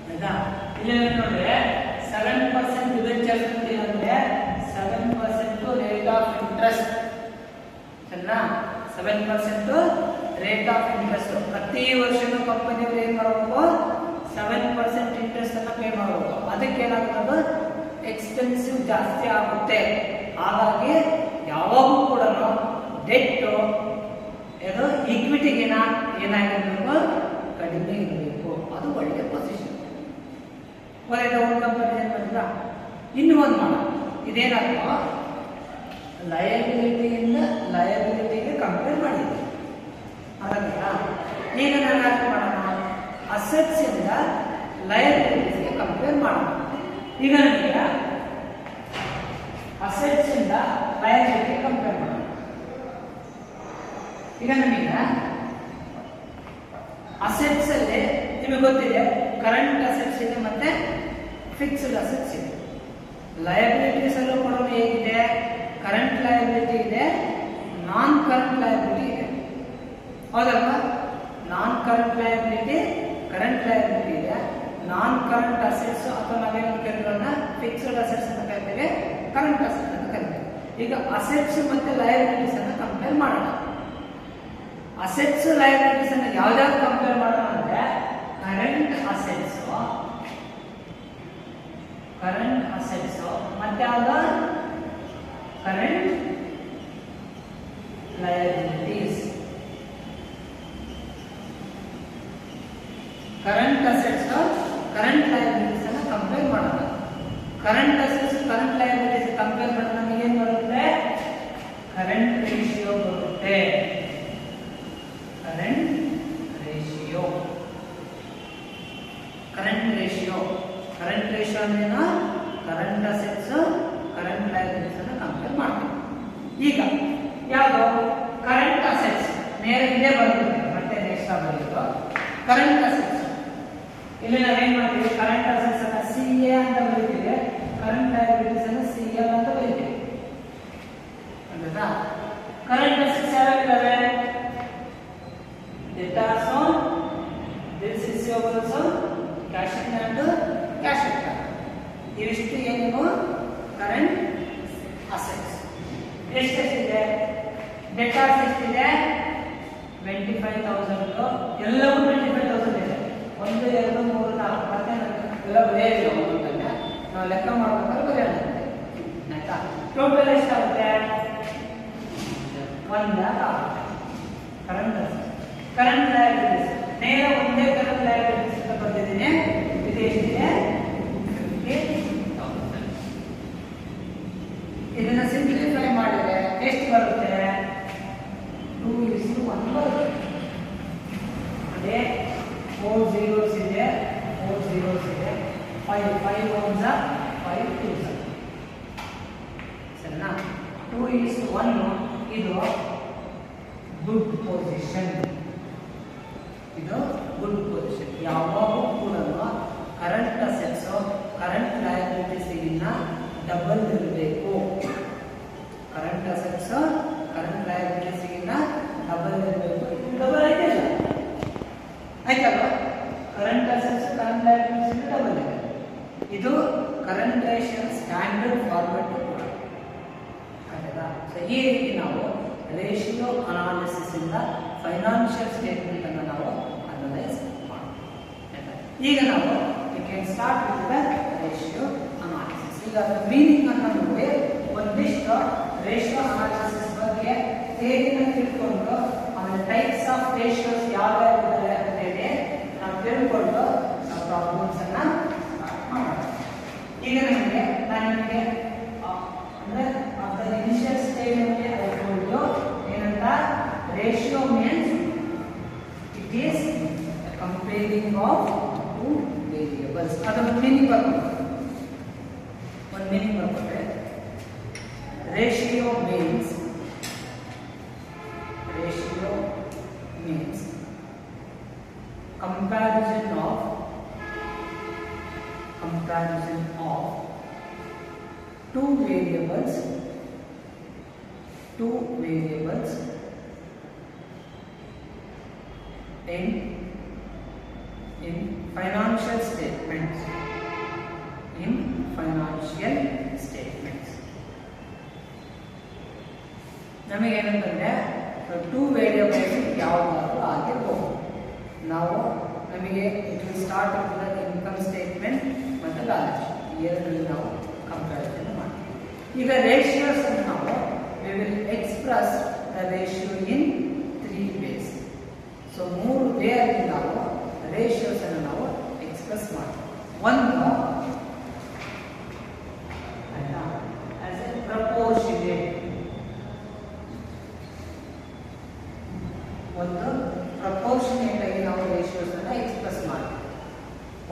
ಆಯ್ತಾ. ಇಲ್ಲಿ ನೋಡ್ರೆ 7% ಡಿಬೆಂಚರ್ಸ್ ಅಂದ್ರೆ 7% ರೇಟ್ ಆಫ್ ಇಂಟ್ರೆಸ್ಟ್, ಸರಿನಾ? 7% ರೇಟ್ ಆಫ್ ಇಂಟ್ರೆಸ್ಟ್. ಪ್ರತಿ ವರ್ಷನೂ ಕಂಪನಿಯವರು ಏನ್ ಮಾಡಬೇಕು? 7% ಇಂಟ್ರೆಸ್ಟ್ ಅನ್ನ ಪೇ ಮಾಡಬೇಕು. ಅದಕ್ಕೆ ಏನಾಗ್ತದೆ? ಎಕ್ಸ್ಪೆನ್ಸಿವ್ ಜಾಸ್ತಿ ಆಗುತ್ತೆ. ಹಾಗಾಗಿ ಯಾವಾಗೂ ಕೂಡ ಡೆಟ್ ಇದು ಈಕ್ವಿಟಿಗಿನ ಏನಾಗಿರಬೇಕು, ಕಡಿಮೆ ಇರಬೇಕು. ಅದು ಒಳ್ಳೆ ಪೊಸಿಷನ್. ಒಳ್ಳೆ ಒಂದು ಕಂಪೇರಿಸನ್ ಮಾಡಿದ್ರ ಇನ್ನು ಒಂದು ಮಾಡೋಣ. ಇದೇನಾದ್ರು ಲಯಬಿಲಿಟಿಯಿಂದ ಲಯಬಿಲಿಟಿಗೆ ಕಂಪೇರ್ ಮಾಡಿದ್ವಿ. ಹಾಗಾದ್ರೆ ಈಗ ನಾನು ಯಾಕೆ ಮಾಡೋಣ, ಅಸೆಟ್ಸ್ ಇಂದ ಲಯಬಿಲಿಟೀಸ್ಗೆ ಕಂಪೇರ್ ಮಾಡೋಣ. ಈಗ ನನಗೆ ಅಸೆಟ್ಸ್ ಇಂದ ಲಯಬಿಲಿಟಿ ಕಂಪೇರ್ ಮಾಡೋಣ. ಈಗ ನಮಗೆ ಅಸೆಟ್ಸ್ ಅಲ್ಲಿ ನಿಮಗೆ ಗೊತ್ತಿದೆ ಕರೆಂಟ್ ಅಸೆಟ್ಸ್ ಇದೆ ಮತ್ತೆ ಫಿಕ್ಸ್ಡ್ ಅಸೆಟ್ಸ್ ಇದೆ. ಲಯಬಿಲಿಟೀಸ್ ಅಲ್ಲೂ ಕೂಡ ಹೇಗಿದೆ, ಕರೆಂಟ್ ಲಯಬಿಲಿಟಿ ಇದೆ, ನಾನ್ ಕರೆಂಟ್ ಲಯಬಿಲಿಟಿ ಇದೆ. ಹೌದಲ್ವಾ? Non current liability, current liability ಇದೆ. ನಾನ್ ಕರೆಂಟ್ ಅಸೆಟ್ಸ್ ಅಥವಾ ನಾವೇನು ಕರೀತೀವಲ್ಲ ಫಿಕ್ಸ್ಡ್ ಅಸೆಟ್ಸ್ ಅಂತ ಕರಿತೇವೆ, ಕರೆಂಟ್ ಅಸೆಟ್ಸ್ ಅಂತ ಕರಿತೇವೆ. ಈಗ ಅಸೆಟ್ಸ್ ಮತ್ತೆ ಲಯಬಿಲಿಟೀಸ್ ಅನ್ನು ಕಂಪೇರ್ ಮಾಡೋಣ. ಅಸೆಟ್ಸ್ ಲಯಬಿಲಿಟೀಸ್ ಅನ್ನು ಯಾವ್ದಾದ್ರು ಕಂಪೇರ್ ಮಾಡೋಣ ಅಂದ್ರೆ ಕರೆಂಟ್ ಅಸೆಟ್ಸ್ ಮತ್ತೆ ಯಾವ್ದು current liabilities. Current assets current liabilities ಅನ್ನು ಕಂಪೇರ್ ಮಾಡೋಣ. Current assets current liabilities compare ಮಾಡಿದ್ರೆ ನಮಗೆ ಏನು ಬರುತ್ತೆ, ಕರೆಂಟ್ ರೇಷಿಯೋ ಬರುತ್ತೆ. ಕರೆಂಟ್ ರೇಷಿಯೋ ಅಂದ್ರೇನು, ಕರೆಂಟ್ ಅಸೆಟ್ಸ್ ಕರೆಂಟ್ ಲಯಬಿಲಿಟೀಸ್ ಅನ್ನು ಕಂಪೇರ್ ಮಾಡ್ತೀವಿ. ಈಗ ಯಾವುದು ಕರೆಂಟ್ ಅಸೆಟ್ಸ್ ನೇರ ಇದೇ ಬರುತ್ತೆ, ಮತ್ತೆ ನೆಕ್ಸ್ಟ್ ಬರೋದು ಕರೆಂಟ್ ಅಸೆಟ್ಸ್. ಇಲ್ಲಿ ನಾವೇನ್ ಮಾಡ್ತೀವಿ, ಕರೆಂಟ್ ಅಸೆಟ್ಸ್ ಅನ್ನ CA ಅಂತ ಬರೀತೀವಿ, ಕರೆಂಟ್ ಲಯಬಿಲಿಟೀಸ್ ಅನ್ನು CL ಅಂತ ಬರೀತೀವಿ. ಅಲ್ವಾ? ಕರೆಂಟ್ ಅಸೆಟ್ಸ್ ಯಾವ್ಯಾವಿದಾವೆ, debtors on, bills receivables on, cash in hand, cash out. ಇವಿಷ್ಟು ಏನೇನು ಕರೆಂಟ್ ಅಸೆಟ್ಸ್. ಎಷ್ಟೆಷ್ಟಿದೆ, ಡೆಟಾರ್ಸ್ ಎಷ್ಟಿದೆ 25,000, ಎಲ್ಲವೂ 25,000 ಇದೆ. 1 2 3 4 ಮತ್ತೆ ಎಲ್ಲ ಬರೆಯಿಲ್ಲ, ನಾವು ಲೆಕ್ಕ ಮಾಡ್ಬೇಕಾದ್ರೆ ಬರೆಯೋಣ. ಆಯ್ತಾ? ಟೋಟಲ್ ಎಷ್ಟಾಗುತ್ತೆ, 1 lakh ಆಗುತ್ತೆ. Current assets. ಕರೆಂಟ್ ಲಯಬಿಲಿಟೀಸ್ ನೇರ ಒಂದೇ ಕರೆಂಟ್ ಲಯಬಿಲಿಟೀಸ್ ಅಂತ ಬಂದಿದ್ದೀನಿ. ಇದು ಎಷ್ಟಿದೆ, 50,000. ಇದನ್ನ ಸಿಂಪ್ಲಿಫೈ ಮಾಡಿದ್ರೆ ಎಷ್ಟು ಬರುತ್ತೆ, 2:1 ಬರುತ್ತೆ. ಅದೇ 4 zeros ಇದೆ, 5 ones 5 twos. ಸರಿನಾ? 2:1 ಇದು ಗುಡ್ ಪೊಸಿಷನ್. ಇದು ಗುಡ್ ಪೊಸಿಷನ್. ಯಾವಾಗೂ ಕೂಡ ಕರೆಂಟ್ ಅಸೆಟ್ಸ್ ಕರೆಂಟ್ ಲಯಬಿಲಿಟೀಸ್ಗಿನ್ನ ಡಬಲ್ ಇರಬೇಕು. ಕರೆಂಟ್ ಅಸೆಟ್ಸ್ ಕರೆಂಟ್ ಲಯಬಿಲಿಟೀಸ್ಗಿನ್ನ ಡಬಲ್ ಇರಬೇಕು. ಡಬಲ್ ಆಯ್ತಲ್ಲ, ಆಯ್ತಲ್ವಾ? Current assets current liabilities double ಇದೆ. ಇದು ಕರೆಂಟ್ ರೇಷಿಯೋ ಸ್ಟ್ಯಾಂಡರ್ಡ್ ಫಾರ್ಮೆಟ್ ಕೂಡ. ಆಯ್ತಾ? ಸೊ ಈ ರೀತಿ ನಾವು ರೇಷಿಯೋ ಅನಾಲಿಸಿಸ್ ಇಂದ ಫೈನಾನ್ಷಿಯಲ್ ಸ್ಟೇಟ್ಮೆಂಟ್ ಅನ್ನು ನಾವು ಅನಲೈಸ್ ಮಾಡ್ತೀವಿ. ಈಗ ನಾವು we can start with the ratio analysis. ಈಗ ಅದರ ಮೀನಿಂಗ್ ಅನ್ನು ನೋಡಿ ಒಂದಿಷ್ಟು ರೇಷಿಯೋ ಅನಾಲಿಸಿಸ್ ಬಗ್ಗೆ ಹೇಗೆ ತಿಳ್ಕೊಂಡು ಆಮೇಲೆ ಟೈಪ್ಸ್ ಆಫ್ ರೇಷಿಯೋಸ್ ಯಾವ್ಯಾವಿದೆ ಅಂತ ಹೇಳಿ ನಾವು ತಿಳ್ಕೊಂಡು ನಾವು ಪ್ರಾಬ್ಲಮ್ಸ್ ಅನ್ನ ಮಾಡೋಣ. ಈಗ ನಮಗೆ ನಾನು ನಿಮಗೆ ಅಂದ್ರೆ ಅದರ ಇನಿಷಿಯಲ್ ಸ್ಟೇಜ್ ಅಲ್ಲಿ ಏನಂತ, ratio means it is comparing of 2 variables. ಅದರ ಮೀನಿಂಗ್ ಬರ್ಬೋದು, ಒಂದು ಮೀನಿಂಗ್ ಬರ್ತಾರೆ. Ratio means comparison of 2 variables in financial statements. ನಮಗೆ ಏನಂತಂದ್ರೆ 2 ವೇರಿಯೇಬಲ್ಸ್ ಯಾವುದಾದ್ರೂ ಆಗಿರಬಹುದು. ನಾವು ನಮಗೆ it will start with income statement ಮತ್ತು ಬ್ಯಾಲೆನ್ಸ್ ಶೀಟ್, ಎರಡರಲ್ಲಿ ನಾವು ಕಂಪ್ಯಾರಿಸನ್ ಮಾಡ್ತೀವಿ. ಈಗ ರೇಷಿಯೋಸ್ ಅನ್ನು ನಾವು we will express the ratio in 3 ways. ಒಂದು ಪ್ರಪೋರ್ಷನೇಟ್ ಆಗಿ ನಾವು ರೇಷಿಯೋಸ್ ಅನ್ನ ಎಕ್ಸ್ಪ್ರೆಸ್ ಮಾಡ್ತೀವಿ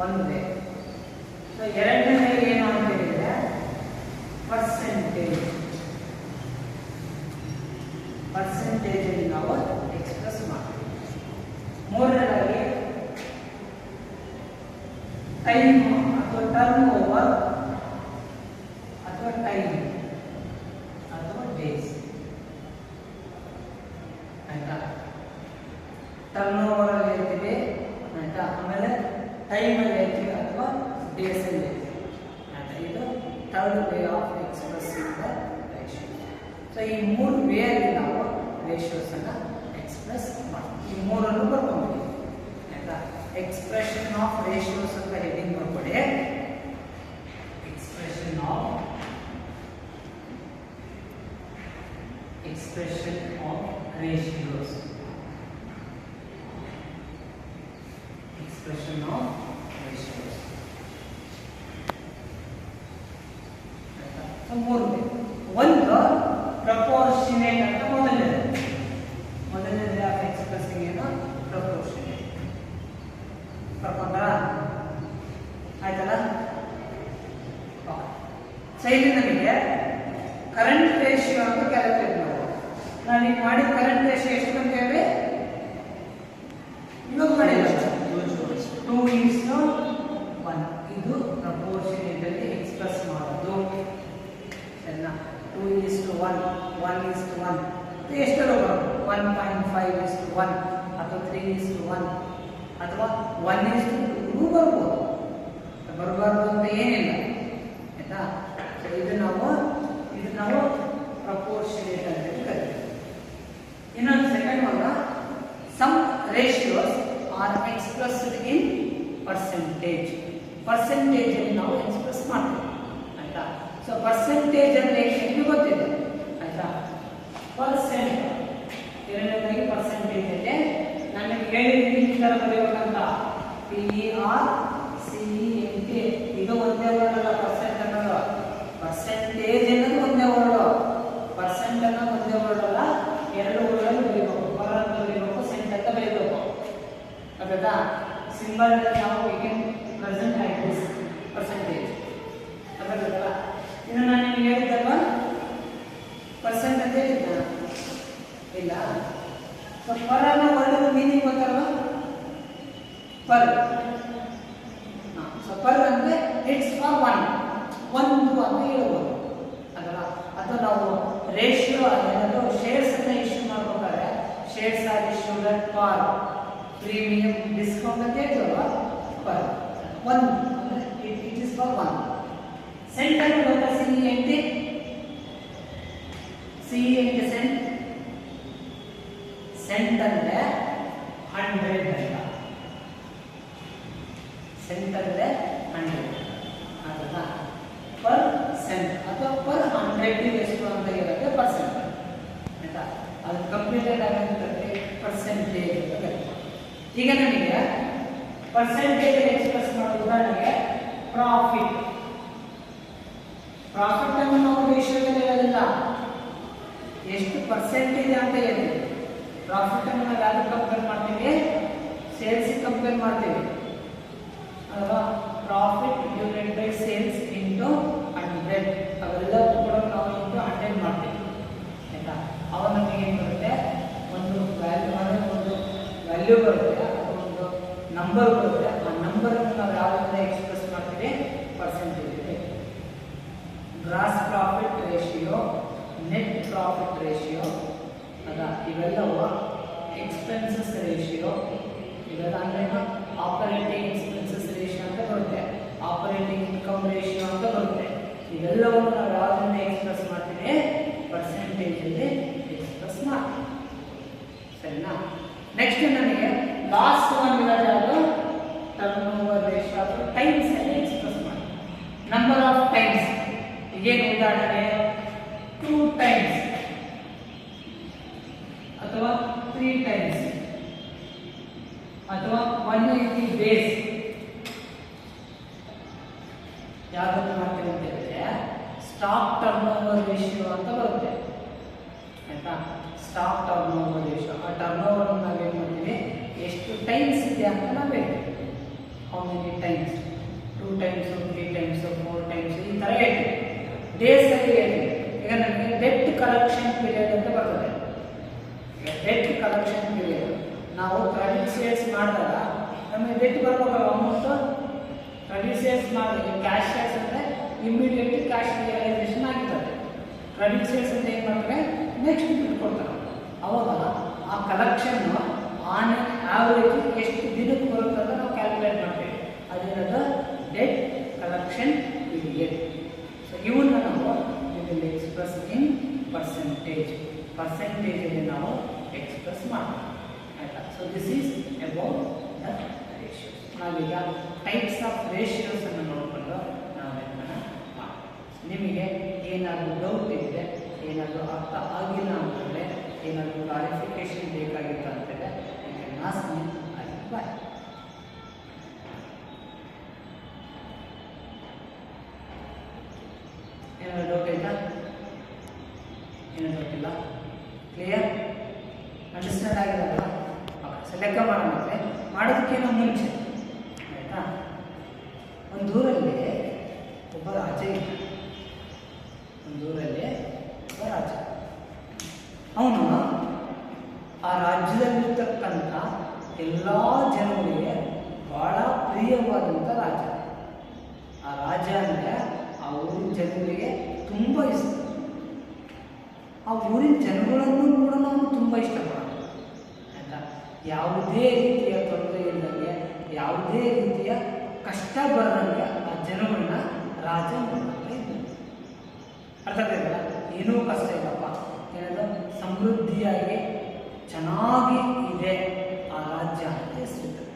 ಒಂದು ವೇ. ಸೊ ಎರಡನೇ ಏನು ಅಂತ ಹೇಳಿದ್ರೆ ಪರ್ಸೆಂಟೇಜ್ ಅಲ್ಲಿ ನಾವು ಎಕ್ಸ್ಪ್ರೆಸ್ ಮಾಡ್ತೀವಿ. ಮೂರನೇದಾಗಿ ಟೈಮ್ ಅಥವಾ ಟರ್ನ್ ಓವರ್ ಅಥವಾ ಟೈಮ್ ಅಥವಾ ಡೇಸ್ ಆಯ್ತಾ. ಟರ್ನ್ ಓವರ್ ಅಲ್ಲಿ ಹೇಳ್ತೀವಿ ಆಯ್ತಾ, ಆಮೇಲೆ ಟೈಮ್ ಅಲ್ಲಿ ಹೇಳ್ತೀವಿ ಅಥವಾ ಡೇಸ್ ಅಲ್ಲಿ ಹೇಳ್ತೀವಿ ಆಯ್ತಾ. ಇದು third way of expressing the ratio. So ಈ ಮೂರು ವೇ ಅಲ್ಲಿ ನಾವು ರೇಷಿಯೋಸ್ ಅನ್ನ ಎಕ್ಸ್ಪ್ರೆಸ್ ಮಾಡ್ತೀವಿ. ಈ ಮೂರನ್ನು ಬರ್ಕೊಂಡ್ಬಿಡಿ ಆಯ್ತಾ. ಎಕ್ಸ್ಪ್ರೆಷನ್ ಆಫ್ ರೇಷಿಯೋಸ್ ಅಂತ ಹೆಡಿಂಗ್ ಮಾಡ್ಕೊಡಿ. Expression of ratios. Expression of ratios ಮೂರು. ಒಂದು ಪ್ರಪೋರ್ಷನೇಟ್ ಅಂತ ಮೊದಲನೇದು ಆಫ್ ಎಕ್ಸ್ಪ್ರೆಸಿಂಗ್ ಏನು ಪ್ರಪೋರ್ಷನೇಟ್. ಬರ್ಕೊಂಡ್ರಾ ಆಯ್ತಲ್ಲ. ಸೊ ಇಲ್ಲಿ ನಮಗೆ ಕರೆಂಟ್ ರೇಷಿಯೋ ಅಂತ ಕ್ಯಾಲ್ಕುಲೇಟ್ ಮಾಡೋದು. ನಾವೀಗ ಮಾಡಿದ ಕರೆಂಟ್ ರೇಷಿಯೋ ಎಷ್ಟು ಅಂತೇಳಿ ಇವಾಗ ಮಾಡಿಲ್ಲ 2:1. ಇದು ಪ್ರಪೋರ್ಷನೇಟ್ ಅಲ್ಲಿ ಎಕ್ಸ್ಪ್ರೆಸ್ ಮಾಡೋದು. ಸರಿನಾ? 2:1 1:1 ಎಷ್ಟು ಬರೋದು 1.5:1 ಅಥವಾ 3:1 ಅಥವಾ 1:2 ಬರ್ಬೋದು. ಬರಬಾರ್ದು ಅಂತ ಏನಿಲ್ಲ ಆಯ್ತಾ. ಇದು ನಾವು ಪ್ರಪೋರ್ಷನೇಟ್ ಅಂತ ಕರಿತೀವಿ. ಇನ್ನೊಂದು second one, some ratios are expressed in percentage. Percentage ಅಲ್ಲಿ ನಾವು ಎಕ್ಸ್ಪ್ರೆಸ್ ಮಾಡ್ತೀವಿ ಆಯ್ತಾ. ಸೊ ಪರ್ಸೆಂಟೇಜ್ ಅಂದ್ರೆ ಎಷ್ಟು ಗೊತ್ತಿದೆ ಆಯ್ತಾ. ಪರ್ಸೆಂಟ್ ಎರಡನೇದಾಗಿ ಪರ್ಸೆಂಟೇಜ್ ಅಲ್ಲಿ ನನಗೆ ಹೇಳಿದ್ದೀನಿ ಈ ತರ ಬರೆಯಬೇಕಂತ. PERCENT ಇದು ಒಂದೇ ವರ್ಡ್ ಅಲ್ಲ. ಪರ್ಸೆಂಟ್ ಅನ್ನೋದು ಪರ್ಸೆಂಟೇಜ್ ಅನ್ನೋದು ಒಂದೇ ವರ್ಡ್. ಪರ್ಸೆಂಟ್ ಅನ್ನೋದು ಒಂದೇ ವರ್ಡ್ ಅಲ್ಲ, ಎರಡು ವರ್ಡ್ ಬರೀಬೇಕು. ಪರ್ ಅಂತ ಬರೀಬೇಕು, ಸೆಂಟ್ ಅಂತ ಬರೀಬೇಕು. ಆಯ್ತಾ. ಸಿಂಬಲ್ ನಾವು we can present like this percentage. ಅರ್ಥಾಯ್ತಲ್ಲ. ಇನ್ನು ನಾನು ನಿಮಗೆ ಹೇಳಿದ್ದಲ್ವಾ ಪರ್ಸೆಂಟ್ ಅಂತ ಹೇಳಿದ್ದ ಇಲ್ಲ. ಸೊ ಪರ್ ಅನ್ನೋ ವರ್ಡ್ ಮೀನಿಂಗ್ ಗೊತ್ತಲ್ವಾ. ಪರ್. ಸೊ ಪರ್ ಅಂದ್ರೆ ಇಟ್ಸ್ ಫಾರ್ ಒಂದು ಅಂತ ಹೇಳ್ಬೋದು ಅದಲ್ಲ. ಅಥವಾ ನಾವು ರೇಷಿಯೋ ಏನಾದ್ರು ಶೇರ್ಸ್ ಅನ್ನ ಇಶ್ಯೂ ಮಾಡ್ಬೇಕಾದ್ರೆ shares are issued at par, premium, discount ಅಂತ ಹೇಳ್ತೀವಲ್ವಾ. ಪರ್ ಒಂದು ಅಂದ್ರೆ it is for one. Cent ಅಂದ್ರೆ ಗೊತ್ತಾ? CENT scent. ಸೆಂಟ್ ಅಂದ್ರೆ 100 ಅಂತ. ಸೆಂಟ್ ಅಂದ್ರೆ 100 ಆಯ್ತಾ. ಪರ್ ಸೆಂಟ್ ಅಥವಾ ಪರ್ 100 ಎಷ್ಟು ಅಂತ ಇರುತ್ತೆ ಪರ್ಸೆಂಟ್ ಆಯ್ತಾ. ಅದು ಕಂಪ್ಲೀಟೆಡ್ ಆಗಿರುತ್ತೆ ಪರ್ಸೆಂಟೇಜ್ ಅಂತ ಕರೀತಾರೆ. ಈಗ ನಮಗೆ ಪರ್ಸೆಂಟೇಜ್ ಎಕ್ಸ್ಪ್ರೆಸ್ ಮಾಡೋದು ಉದಾಹರಣೆಗೆ ಪ್ರಾಫಿಟ್. ಪ್ರಾಫಿಟ್ ಅನ್ನು ನಾವು ರೇಷಿಯೋದಲ್ಲಿ ಹೇಳೋದಿಲ್ಲ, ಎಷ್ಟು ಪರ್ಸೆಂಟೇಜ್ ಅಂತ ಹೇಳಿದ್ವಿ. ಪ್ರಾಫಿಟ್ ಅನ್ನು ನಾವು ಯಾವ್ದು ಕಂಪೇರ್ ಮಾಡ್ತೀವಿ? ಸೇಲ್ಸ್ ಕಂಪೇರ್ ಮಾಡ್ತೀವಿ ಅಲ್ವಾ. Profit divided by sales into 100. ಅವೆಲ್ಲ ಕೂಡ ನಾವು ಇಂಟು 100 ಮಾಡ್ತೀವಿ ಆಯ್ತಾ. ಅವಾಗ ನಮಗೆ ಏನು ಬರುತ್ತೆ? ಒಂದು ವ್ಯಾಲ್ಯೂ ಬರುತ್ತೆ, ಒಂದು ನಂಬರ್ ಬರುತ್ತೆ. ಆ ನಂಬರ್ ನಾವು ಯಾವ್ದನ್ನ ಎಕ್ಸ್ಪ್ರೆಸ್ ಮಾಡ್ತೀವಿ? Percentage. Gross profit ratio, net profit ratio ಅದ ಇವೆಲ್ಲವೂ ಎಕ್ಸ್ಪೆನ್ಸಸ್ ರೇಷಿಯೋ. ಇವೆಲ್ಲ ಅಂದ್ರೆ ಆಪರೇಟಿಂಗ್ ಎಕ್ಸ್ಪೆನ್ಸಸ್ ರೇಷಿಯೋ ಅಂತ ಬರುತ್ತೆ, ಆಪರೇಟಿಂಗ್ ಇನ್ಕಮ್ ರೇಷಿಯೋ ಅಂತ ಬರುತ್ತೆ. ಇವೆಲ್ಲವನ್ನು ನಾವು ಯಾವ್ದನ್ನ ಎಕ್ಸ್ಪ್ರೆಸ್ ಮಾಡ್ತೀವಿ? ಪರ್ಸೆಂಟೇಜ್ ಅಲ್ಲಿ ಎಕ್ಸ್ಪ್ರೆಸ್ ಮಾಡ್ತೀವಿ. ಸರಿನಾ? ನೆಕ್ಸ್ಟ್ ನನಗೆ ಲಾಸ್ಟ್ ಒನ್ ಇರೋದು ಯಾವುದು? ಟರ್ನ್ ಓವರ್ ರೇಷಿಯೋ ಅಥವಾ ಟೈಮ್ಸ್ ಅಲ್ಲಿ ಎಕ್ಸ್ಪ್ರೆಸ್ ಮಾಡಿ. Number of times. ಏನು ಉದಾಹರಣೆ? 2 times ಅಥವಾ 3 times ಅಥವಾ 180 days. ಯಾವ್ದನ್ನು ಮಾಡ್ತೀವಿ ಅಂತ ಹೇಳಿದ್ರೆ ಸ್ಟಾಕ್ ಟರ್ನ್ ಓವರ್ ರೇಷಿಯೋ ಅಂತ ಬರುತ್ತೆ. ಆಯಿತಾ. ಸ್ಟಾಕ್ ಟರ್ನ್ ಓವರ್ ರೇಷಿಯೋ, ಆ ಟರ್ನ್ ಓವರ್ ನಾವೇನು ಮಾಡ್ತೀವಿ, ಎಷ್ಟು ಟೈಮ್ಸ್ ಇದೆ ಅಂತ ನಾವು ಹೇಳ್ತೀವಿ. How many times, 2 times, 3 times, 4 times, ಈ ಥರ ಹೇಳ್ತೀವಿ. ಡೇಸಲ್ಲಿ ಹೇಳ್ತೀವಿ. ಈಗ ನಮಗೆ ಡೆಟ್ ಕಲೆಕ್ಷನ್ ಪೀರಿಯಡ್ ಅಂತ ಬರ್ತದೆ. ಈಗ ಡೆಟ್ ಕಲೆಕ್ಷನ್ ಪೀರಿಯಡ್ ನಾವು ಕ್ರೆಡಿಟ್ ಸೇಲ್ಸ್ ಮಾಡಿದಾಗ ನಮಗೆ ಡೆಟ್ ಬರ್ಬೇಕಲ್ಲ ಅಮೌಂಟು. ಕ್ರೆಡಿಟ್ ಸೇಲ್ಸ್ ಮಾಡಿದಾಗ ಕ್ಯಾಶ್ ಸೇಲ್ಸ್ ಅಂದರೆ ಇಮ್ಮಿಡಿಯೇಟ್ ಕ್ಯಾಶ್ ರಿಯಲೈಸೇಷನ್ ಆಗಿರ್ತದೆ. ಕ್ರೆಡಿಟ್ ಸೇಲ್ಸ್ ಅಂತ ಏನು ಮಾಡ್ತಾರೆ, ನೆಕ್ಸ್ಟ್ ದುಡ್ಡು ಕೊಡ್ತಾರೆ. ಅವಾಗ ಆ ಕಲೆಕ್ಷನ್ನು ಆನ್ ಆವ್ರೇಜ್ ಎಷ್ಟು ದಿನಕ್ಕೆ ಬರುತ್ತೆ ಅಂತ ನಾವು ಕ್ಯಾಲ್ಕುಲೇಟ್ ಮಾಡ್ತೀವಿ. ಅದೇನದು ಡೆಟ್ ಕಲೆಕ್ಷನ್ ಪೀರಿಯಡ್. ಸೊ ಇವನ್ನ ನಾವು ವಿಲ್ ಎಕ್ಸ್ಪ್ರೆಸ್ ಇನ್ ಪರ್ಸೆಂಟೇಜ್. ಪರ್ಸೆಂಟೇಜಲ್ಲಿ ನಾವು ಎಕ್ಸ್ಪ್ರೆಸ್ ಮಾಡ್ತೀವಿ, ಆಯಿತಾ. So this is about the ratios. ನಾವೀಗ ಟೈಪ್ಸ್ ಆಫ್ ರೇಷಿಯೋಸ್ ಅನ್ನು ನೋಡಿಕೊಂಡು ನಾವು ಇದನ್ನು ಮಾಡ್ತೀವಿ. ನಿಮಗೆ ಏನಾದರೂ ಡೌಟ್ ಇದ್ದರೆ, ಏನಾದರೂ ಅರ್ಥ ಆಗಿಲ್ಲ ಅಂತಂದರೆ, ಏನಾದರೂ ಕ್ಲಾರಿಫಿಕೇಶನ್ ಬೇಕಾಗಿತ್ತು ಅಂತಂದರೆ ಬಾಯ್. ಏನಾದರೂ ಡೌಟ್ ಆಯ್ತಾ? ಏನೂ ಡೌಟ್ ಇಲ್ಲ? ಕ್ಲಿಯರ್? ಅಂಡರ್ಸ್ಟ್ಯಾಂಡ್ ಆಗಿರಲ್ಲ? ಓಕೆ. ಸೊ ಲೆಕ್ಕ ಮಾಡೋಣ. ಮಾಡೋದಕ್ಕಿಂತ ಮುಂಚೆ ಆಯಿತಾ, ಒಂದು ಊರಲ್ಲಿ ಒಬ್ಬ ರಾಜ ಇದ್ದ. ಒಂದು ಊರಲ್ಲಿ ಒಬ್ಬ ರಾಜ. ಅವನು ಆ ರಾಜ್ಯದಲ್ಲಿರ್ತಕ್ಕಂಥ ಎಲ್ಲ ಜನರಿಗೆ ಬಹಳ ಪ್ರಿಯವಾದಂಥ ರಾಜ. ಆ ರಾಜ ಅಂದರೆ ಆ ಊರಿನ ಜನರಿಗೆ ತುಂಬ ಇಷ್ಟ. ಆ ಊರಿನ ಜನಗಳನ್ನು ಕೂಡ ನಾವು ತುಂಬ ಇಷ್ಟಪಡೋದು, ಆಯಿತಾ. ಯಾವುದೇ ರೀತಿಯ ತೊಂದರೆ ಇಲ್ಲದೆ, ಯಾವುದೇ ರೀತಿಯ ಕಷ್ಟ ಬರದಂಗೆ ಆ ಜನಗಳನ್ನ ರಾಜ ನೋಡ್ತಾ ಇದ್ದಾನೆ. ಅರ್ಥ ಆಗ್ತದಲ್ಲ? ಏನೂ ಕಷ್ಟ ಇಲ್ಲಪ್ಪ, ಏನದು ಸಮೃದ್ಧಿಯಾಗಿ ಚೆನ್ನಾಗಿ ಇದೆ ಆ ರಾಜ್ಯ ಅಂತ ಹೆಸರಿರ್ತದೆ.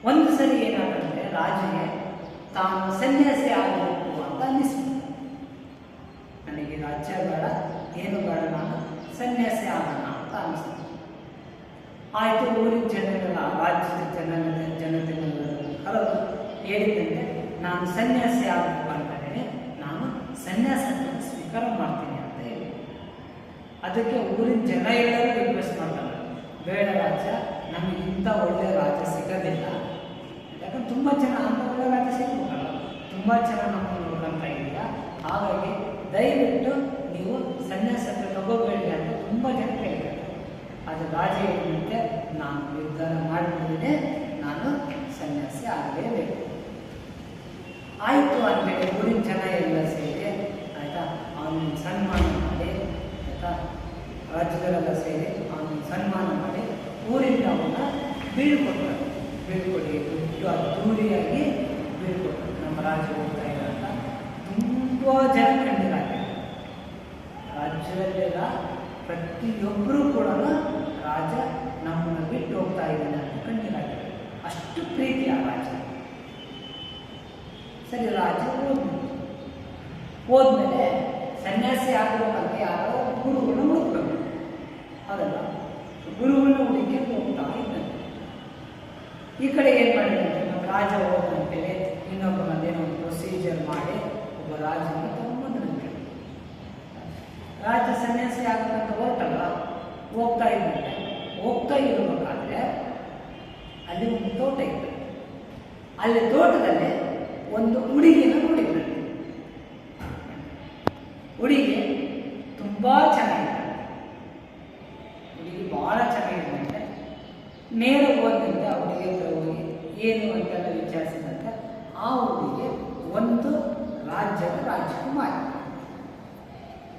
ಒಂದು ಸರಿ ಏನಾಗುತ್ತೆ, ರಾಜನಿಗೆ ತಾನು ಸನ್ಯಾಸಿ ಆಗಬೇಕು ಅಂತ ಅನ್ನಿಸ್ತು. ನನಗೆ ರಾಜ್ಯ ಬೇಡ, ಏನು ಬೇಡ, ನಾನು ಸನ್ಯಾಸಿ ಆಗೋಣ ಅಂತ ಅನ್ನಿಸ್ತು. ಆಯಿತು. ಊರಿನ ಜನರೆಲ್ಲ, ರಾಜ್ಯದ ಜನತೆಲ್ಲ ಕರೆದು ಹೇಳಿದಂತೆ, ನಾನು ಸನ್ಯಾಸಿ ಆಗಬೇಕು ಅಂತಾನೆ, ನಾನು ಸನ್ಯಾಸವನ್ನು ಸ್ವೀಕಾರ ಮಾಡ್ತೀನಿ ಅಂತ ಹೇಳಿ. ಅದಕ್ಕೆ ಊರಿನ ಜನ ಎಲ್ಲರೂ ರಿಕ್ವೆಸ್ಟ್ ಮಾಡ್ತಾರೆ, ಬೇಡ ರಾಜ, ನಮಗೆ ಇಂಥ ಒಳ್ಳೆ ರಾಜ ಸಿಗೋದಿಲ್ಲ. ಯಾಕಂದ್ರೆ ತುಂಬ ಜನ ಅಂತ ಒಳ್ಳೆ ರಾಜ ಸಿಗ್ಬೇಕಲ್ಲ, ತುಂಬ ಜನ ನಮ್ಮನ್ನು ನೋಡ್ಕೊಂತ ಇದೆಯಾ, ಹಾಗಾಗಿ ದಯವಿಟ್ಟು ನೀವು ಸನ್ಯಾಸಕ್ಕೆ ತಗೋಬೇಡಿ ಅಂತ ತುಂಬ ಜನ ಹೇಳಿದ್ದಾರೆ. ಅದು ರಾಜ ಹೇಳಿದಂತೆ ನಾನು ನಿರ್ಧಾರ ಮಾಡಿಬಿಟ್ಟಿದೆ, ನಾನು ಸನ್ಯಾಸಿ ಆಗಲೇಬೇಕು. ಆಯಿತು ಅಂತೇಳಿ ಊರಿನ ಜನ ಎಲ್ಲ ಸೇರಿ, ಆಯಿತಾ, ಅವನಿಗೆ ಸನ್ಮಾನ ಮಾಡಿ, ಆಯಿತಾ, ರಾಜ್ಯದಲ್ಲೆಲ್ಲ ಸೇರಿ ಅವನಿಗೆ ಸನ್ಮಾನ ಮಾಡಿ ಊರಿಂದ ಅವನ್ನ ಬೀಳ್ಕೊಟ್ರು. ಬೀಳ್ಕೊಡಿ ದುಡ್ಡು ಅದ್ದೂರಿಯಾಗಿ ಬೀಳ್ಕೊಟ್ರು. ನಮ್ಮ ರಾಜ ಹೋಗ್ತಾ ಇಲ್ಲ ಅಂತ ತುಂಬ ಜನ ಕಣ್ಣೀರಾಗಿದೆ. ರಾಜ್ಯದಲ್ಲೆಲ್ಲ ಪ್ರತಿಯೊಬ್ಬರೂ ಕೂಡ ರಾಜ ನಮ್ಮನ್ನು ಬಿಟ್ಟು ಹೋಗ್ತಾ ಇದ್ದಾನೆ ಅಂತ ಕಣ್ಣೀರಾಗಿದೆ. ಅಷ್ಟು ಪ್ರೀತಿ ಆ ರಾಜ. ಸರಿ, ರಾಜ ಹೋದ್ಮೇಲೆ ಸನ್ಯಾಸಿ ಆಗಬೇಕಂತ ಯಾರೋ ಗುರುಗಳನ್ನ ಹುಡುಕ್ಬೇಕು, ಹೌದಲ್ಲ? ಗುರುಗಳನ್ನ ಹುಡುಕಿ ಹೋಗ್ತಾ ಇದ್ದಾನೆ. ಈ ಕಡೆ ಏನು ಮಾಡಿದಂತೆ, ನಮ್ಮ ರಾಜ ಹೋದಂತೇಳಿ ಇನ್ನೊಬ್ಬ ಮಂದೇನೋ ಒಂದು ಪ್ರೊಸೀಜರ್ ಮಾಡಿ ಒಬ್ಬ ರಾಜನ ತಗೊಂಬಂದಂತೆ. ರಾಜ ಸನ್ಯಾಸಿ ಆಗಬೇಕಂತ ಹೊರಟಲ್ಲ, ಹೋಗ್ತಾ ಇದ್ದಂತೆ. ಹೋಗ್ತಾ ಇರಬೇಕಾದ್ರೆ ಅಲ್ಲಿ ಒಂದು ತೋಟ ಇತ್ತು. ಅಲ್ಲಿ ತೋಟದಲ್ಲಿ ಒಂದು ಹುಡುಗಿನ ನೋಡಿದ್ದಂತೆ. ಹುಡುಗಿ ತುಂಬ ಚೆನ್ನಾಗಿದೆ, ಹುಡುಗಿ ಭಾಳ ಚೆನ್ನಾಗಿದ್ದಂತೆ. ನೇರ ಹೋದಂತೆ ಆ ಹುಡುಗಿ ಹತ್ರ ಹೋಗಿ ಏನು ಅಂತೆಲ್ಲ ವಿಚಾರಿಸಿದಂತೆ ಆ ಹುಡುಗಿಗೆ ಒಂದು ರಾಜ್ಯದ ರಾಜಕುಮಾರಿ,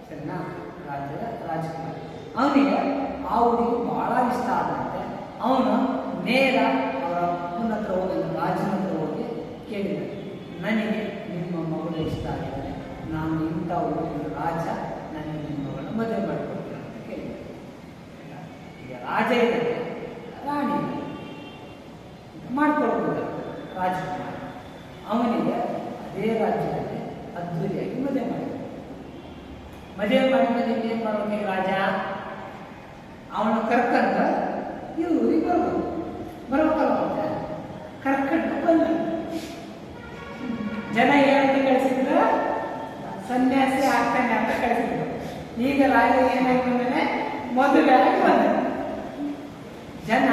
ಸರಿನಾ, ರಾಜ್ಯದ ರಾಜಕುಮಾರಿ. ಅವನಿಗೆ ಆ ಹುಡುಗಿ ಭಾಳ ಇಷ್ಟ ಆದಂತೆ ಅವನು ನೇರ ಅವರ ಅಪ್ಪನ ಹತ್ರ ಹೋಗಿ, ರಾಜನ ಹತ್ರ ಹೋಗಿ ಕೇಳಿದ, ನನಗೆ ನಿಮ್ಮ ಮಗಳು ಇಷ್ಟ ಆಗಿದ್ದಾರೆ, ನಾನು ಇಂಥ ಊರಿನ ರಾಜ, ನನಗೆ ನಿಮ್ಮ ಮಗಳನ್ನು ಮದುವೆ ಮಾಡಿಕೊಡ್ತೀನಿ ಅಂತ ಕೇಳಿದೆ. ಈಗ ರಾಜ ಇದ್ದಾರೆ, ರಾಣಿ ಮಾಡಿಕೊಡ್ಬೋದು ರಾಜಕುಮಾರ. ಅವನಿಗೆ ಅದೇ ರಾಜ್ಯದಲ್ಲಿ ಅದ್ದೂರಿಯಾಗಿ ಮದುವೆ ಮಾಡಿದ. ಮದುವೆ ಮಾಡಿದ ಏನು ಮಾಡ್ಬೇಕು ರಾಜ, ಅವನು ಕರ್ಕಂತ ಈ ಊರಿಗೆ ಬರ್ಬೇಕಲ್ಲ, ಮತ್ತೆ ಕರ್ಕೊಂಡು ಬಂದ. ಜನ ಏನಂತ ಕಳಿಸಿದ್ರು, ಸನ್ಯಾಸಿ ಆಗ್ತಾನೆ ಅಂತ ಕಳಿಸಿದ್ರು. ಈಗ ರಾಜ ಏನಾಗಿ ಬಂದಾನೆ, ಮದುವೆ ಆಗಿ ಬಂದ. ಜನ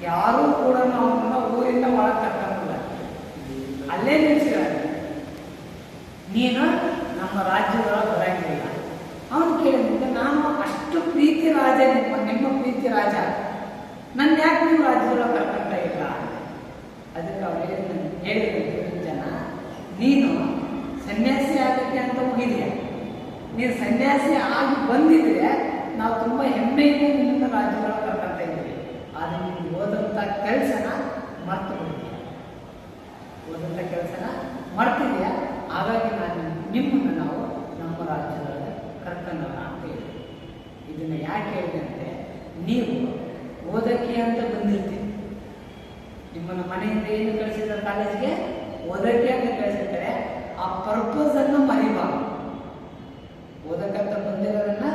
ಯಾರೂ ಕೂಡ ಅವನ್ನ ಊರಿಂದ ಒಳಗೆ ಕರ್ಕೊಂಡಿಲ್ಲ, ಅಲ್ಲೇ ನಿಲ್ಸಿದ್ದಾರೆ. ನೀನು ನಮ್ಮ ರಾಜ್ಯದೊಳಗೆ ಬರಂಗಿಲ್ಲ. ಅವನು ಕೇಳಿದ್ರೆ ನಾನು ಅಷ್ಟು ಪ್ರೀತಿ ರಾಜ, ನಿಮ್ಮ ಪ್ರೀತಿ ರಾಜ, ನನ್ನ ಯಾಕೆ ನೀವು ರಾಜ್ಯದೊಳಗೆ ಕರ್ಕೊಂತ ಇಲ್ಲ? ಅದಕ್ಕೆ ಅವ್ರು ಹೇಳಿದ್ರು, ಜನ ನೀನು ಸನ್ಯಾಸಿ ಆಗಕ್ಕೆ ಅಂತ ಹೋಗಿದ್ಯಾ, ನೀನು ಸನ್ಯಾಸಿ ಆಗಿ ಬಂದಿದ್ರೆ ನಾವು ತುಂಬ ಹೆಮ್ಮೆಯಿಂದ ನಿನ್ನ ರಾಜ್ಯದೊಳಗೆ ಕರ್ಕೊಂತ ಇದ್ದೀವಿ. ಆದರೆ ನೀನು ಓದಂಥ ಕೆಲಸನ ಮರ್ತು ಬಿಟ್ಟಿದ್ಯಾ, ಓದಂಥ ಕೆಲಸನ ಮರ್ತಿದ್ಯಾ. ಹಾಗಾಗಿ ನಾನು ನಿಮ್ಮನ್ನು ನಾವು ನಮ್ಮ ರಾಜ್ಯದೊಳಗೆ ಕರ್ಕೊಂಡಲ್ಲ ಅಂತ ಹೇಳಿ. ಇದನ್ನು ಯಾಕೆ ಹೇಳಿದೆ ಅಂದರೆ, ನೀವು ಓದಕ್ಕೆ ಅಂತ ಬಂದಿರ್ತೀವಿ, ನಿಮ್ಮನ್ನು ಮನೆಯಿಂದ ಏನು ಕಳಿಸಿದ್ರೆ ಕಾಲೇಜ್ಗೆ ಓದಕ್ಕೆ ಅಂತ ಕಳಿಸಿರ್ತಾರೆ. ಆ ಪರ್ಪಸನ್ನು ಮರಿಬಾರ್ದು. ಓದಕ್ಕಂತ ಬಂದಿರೋದನ್ನ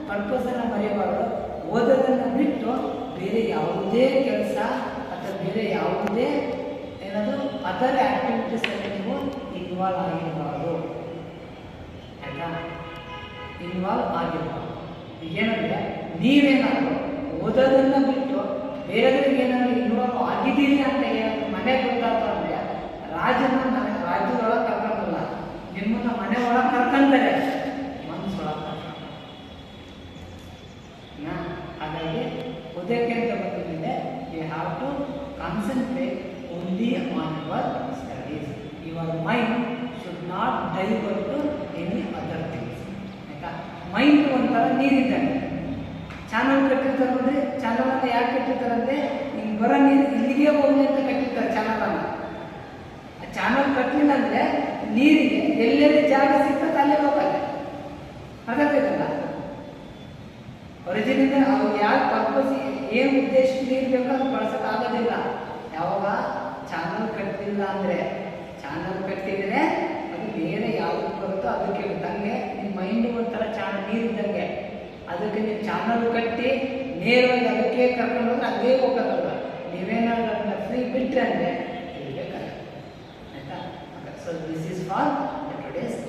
ಪರ್ಪಸನ್ನು ಮರಿಬಾರ್ದು. ಓದೋದನ್ನು ಬಿಟ್ಟು ಬೇರೆ ಯಾವುದೇ ಕೆಲಸ ಅಥವಾ ಬೇರೆ ಯಾವುದೇ ಏನದು ಅದರ್ ಆಕ್ಟಿವಿಟೀಸಲ್ಲಿ ನೀವು ಇನ್ವಾಲ್ವ್ ಆಗಿರಬಾರ್ದು. ಆಯ್ತಾ? ಇನ್ವಾಲ್ವ್ ಆಗಿರಬಾರ್ದು. ಏನಂದರೆ ನೀವೇನಾದರೂ ಓದೋದನ್ನು ಬಿಟ್ಟು ಬೇರೆದ್ರಿಗೆ ಏನಾದರೂ ಇನ್ವಾಲ್ವ್ ಆಗಿದ್ದೀರಿ ಅಂತ ಏನಾದರೂ ಮನೆ ಗೊತ್ತಾಗ್ತಾ ಅಂದರೆ ರಾಜ್ಯದೊಳಗೆ ಕರ್ಕೊಂಡಲ್ಲ, ನಿಮ್ಮನ್ನ ಮನೆ ಒಳಗೆ ಕರ್ಕೊಂತಾರೆ, ಮನಸ್ಸೊಳಗೆ ಕರ್ಕೊಂಡು. ಹಾಗಾಗಿ ಓದೋಕ್ಕೆ ಅಂತ ಬಂದಿದ್ದರೆ you have to concentrate only on your studies. Your mind should not divert to any other things. ಆಯಿತಾ? ಮೈಂಡ್ ಒಂಥರ ನೀರಿದ್ದಂಗೆ. ಚಾನಲ್ ಕಟ್ಟಿರ್ತಾರೆ ನೋಡ್ರಿ, ಚಾನಲನ್ನು ಯಾಕೆ ಕಟ್ಟಿರ್ತಾರೆ ಅಂದರೆ ಹಿಂಗೆ ಬರೋ ನೀರು ಇಲ್ಲಿಗೆ ಹೋಗಲಿ ಅಂತ ಕಟ್ಟಿರ್ತಾರೆ ಚಾನಲನ್ನು. ಆ ಚಾನಲ್ ಕಟ್ಟಲಿಲ್ಲ ಅಂದರೆ ನೀರಿಗೆ ಎಲ್ಲೆಲ್ಲಿ ಜಾಗ ಸಿಗ್ತದೆ ಅಲ್ಲೇ ಹೋಗಲ್ಲ. ಅರ್ಥಾಯ್ತಲ್ಲ? ಒರಿಜಿನಿಂದ ಅವ್ರು ಯಾವ ಪರ್ಪಸ್ ಏನು ಉದ್ದೇಶಕ್ಕೆ ನೀರು ಬೇಕೋ ಅದು ಬಳಸೋಕ್ಕಾಗೋದಿಲ್ಲ. ಯಾವಾಗ ಚಾನಲ್ ಕಟ್ಟಿಲ್ಲ ಅಂದರೆ, ಚಾನಲ್ ಕಟ್ಟಿದರೆ ಅದು ಬೇರೆ ಯಾವುದಕ್ಕೆ ಬರುತ್ತೋ ಅದಕ್ಕೆ ತಂಗೆ. ನಿಮ್ಮ ಮೈಂಡು ಒಂಥರ ನೀರಿದ್ದಂಗೆ. ಅದಕ್ಕೆ ನೀವು ಚಾನಲ್ ಕಟ್ಟಿ ನೇರವಾಗಿ ಅದಕ್ಕೆ ಕರ್ಕೊಂಡು ಹೋದ್ರೆ ಅದೇ ಹೋಗೋದಲ್ಲ. ನೀವೇನಾದ್ರೂ ಅದನ್ನ ಫ್ರೀ ಬಿಟ್ಟರೆ ಅಂದರೆ ಇರಬೇಕಾಗುತ್ತೆ. ಆಯಿತಾ? So this is for today's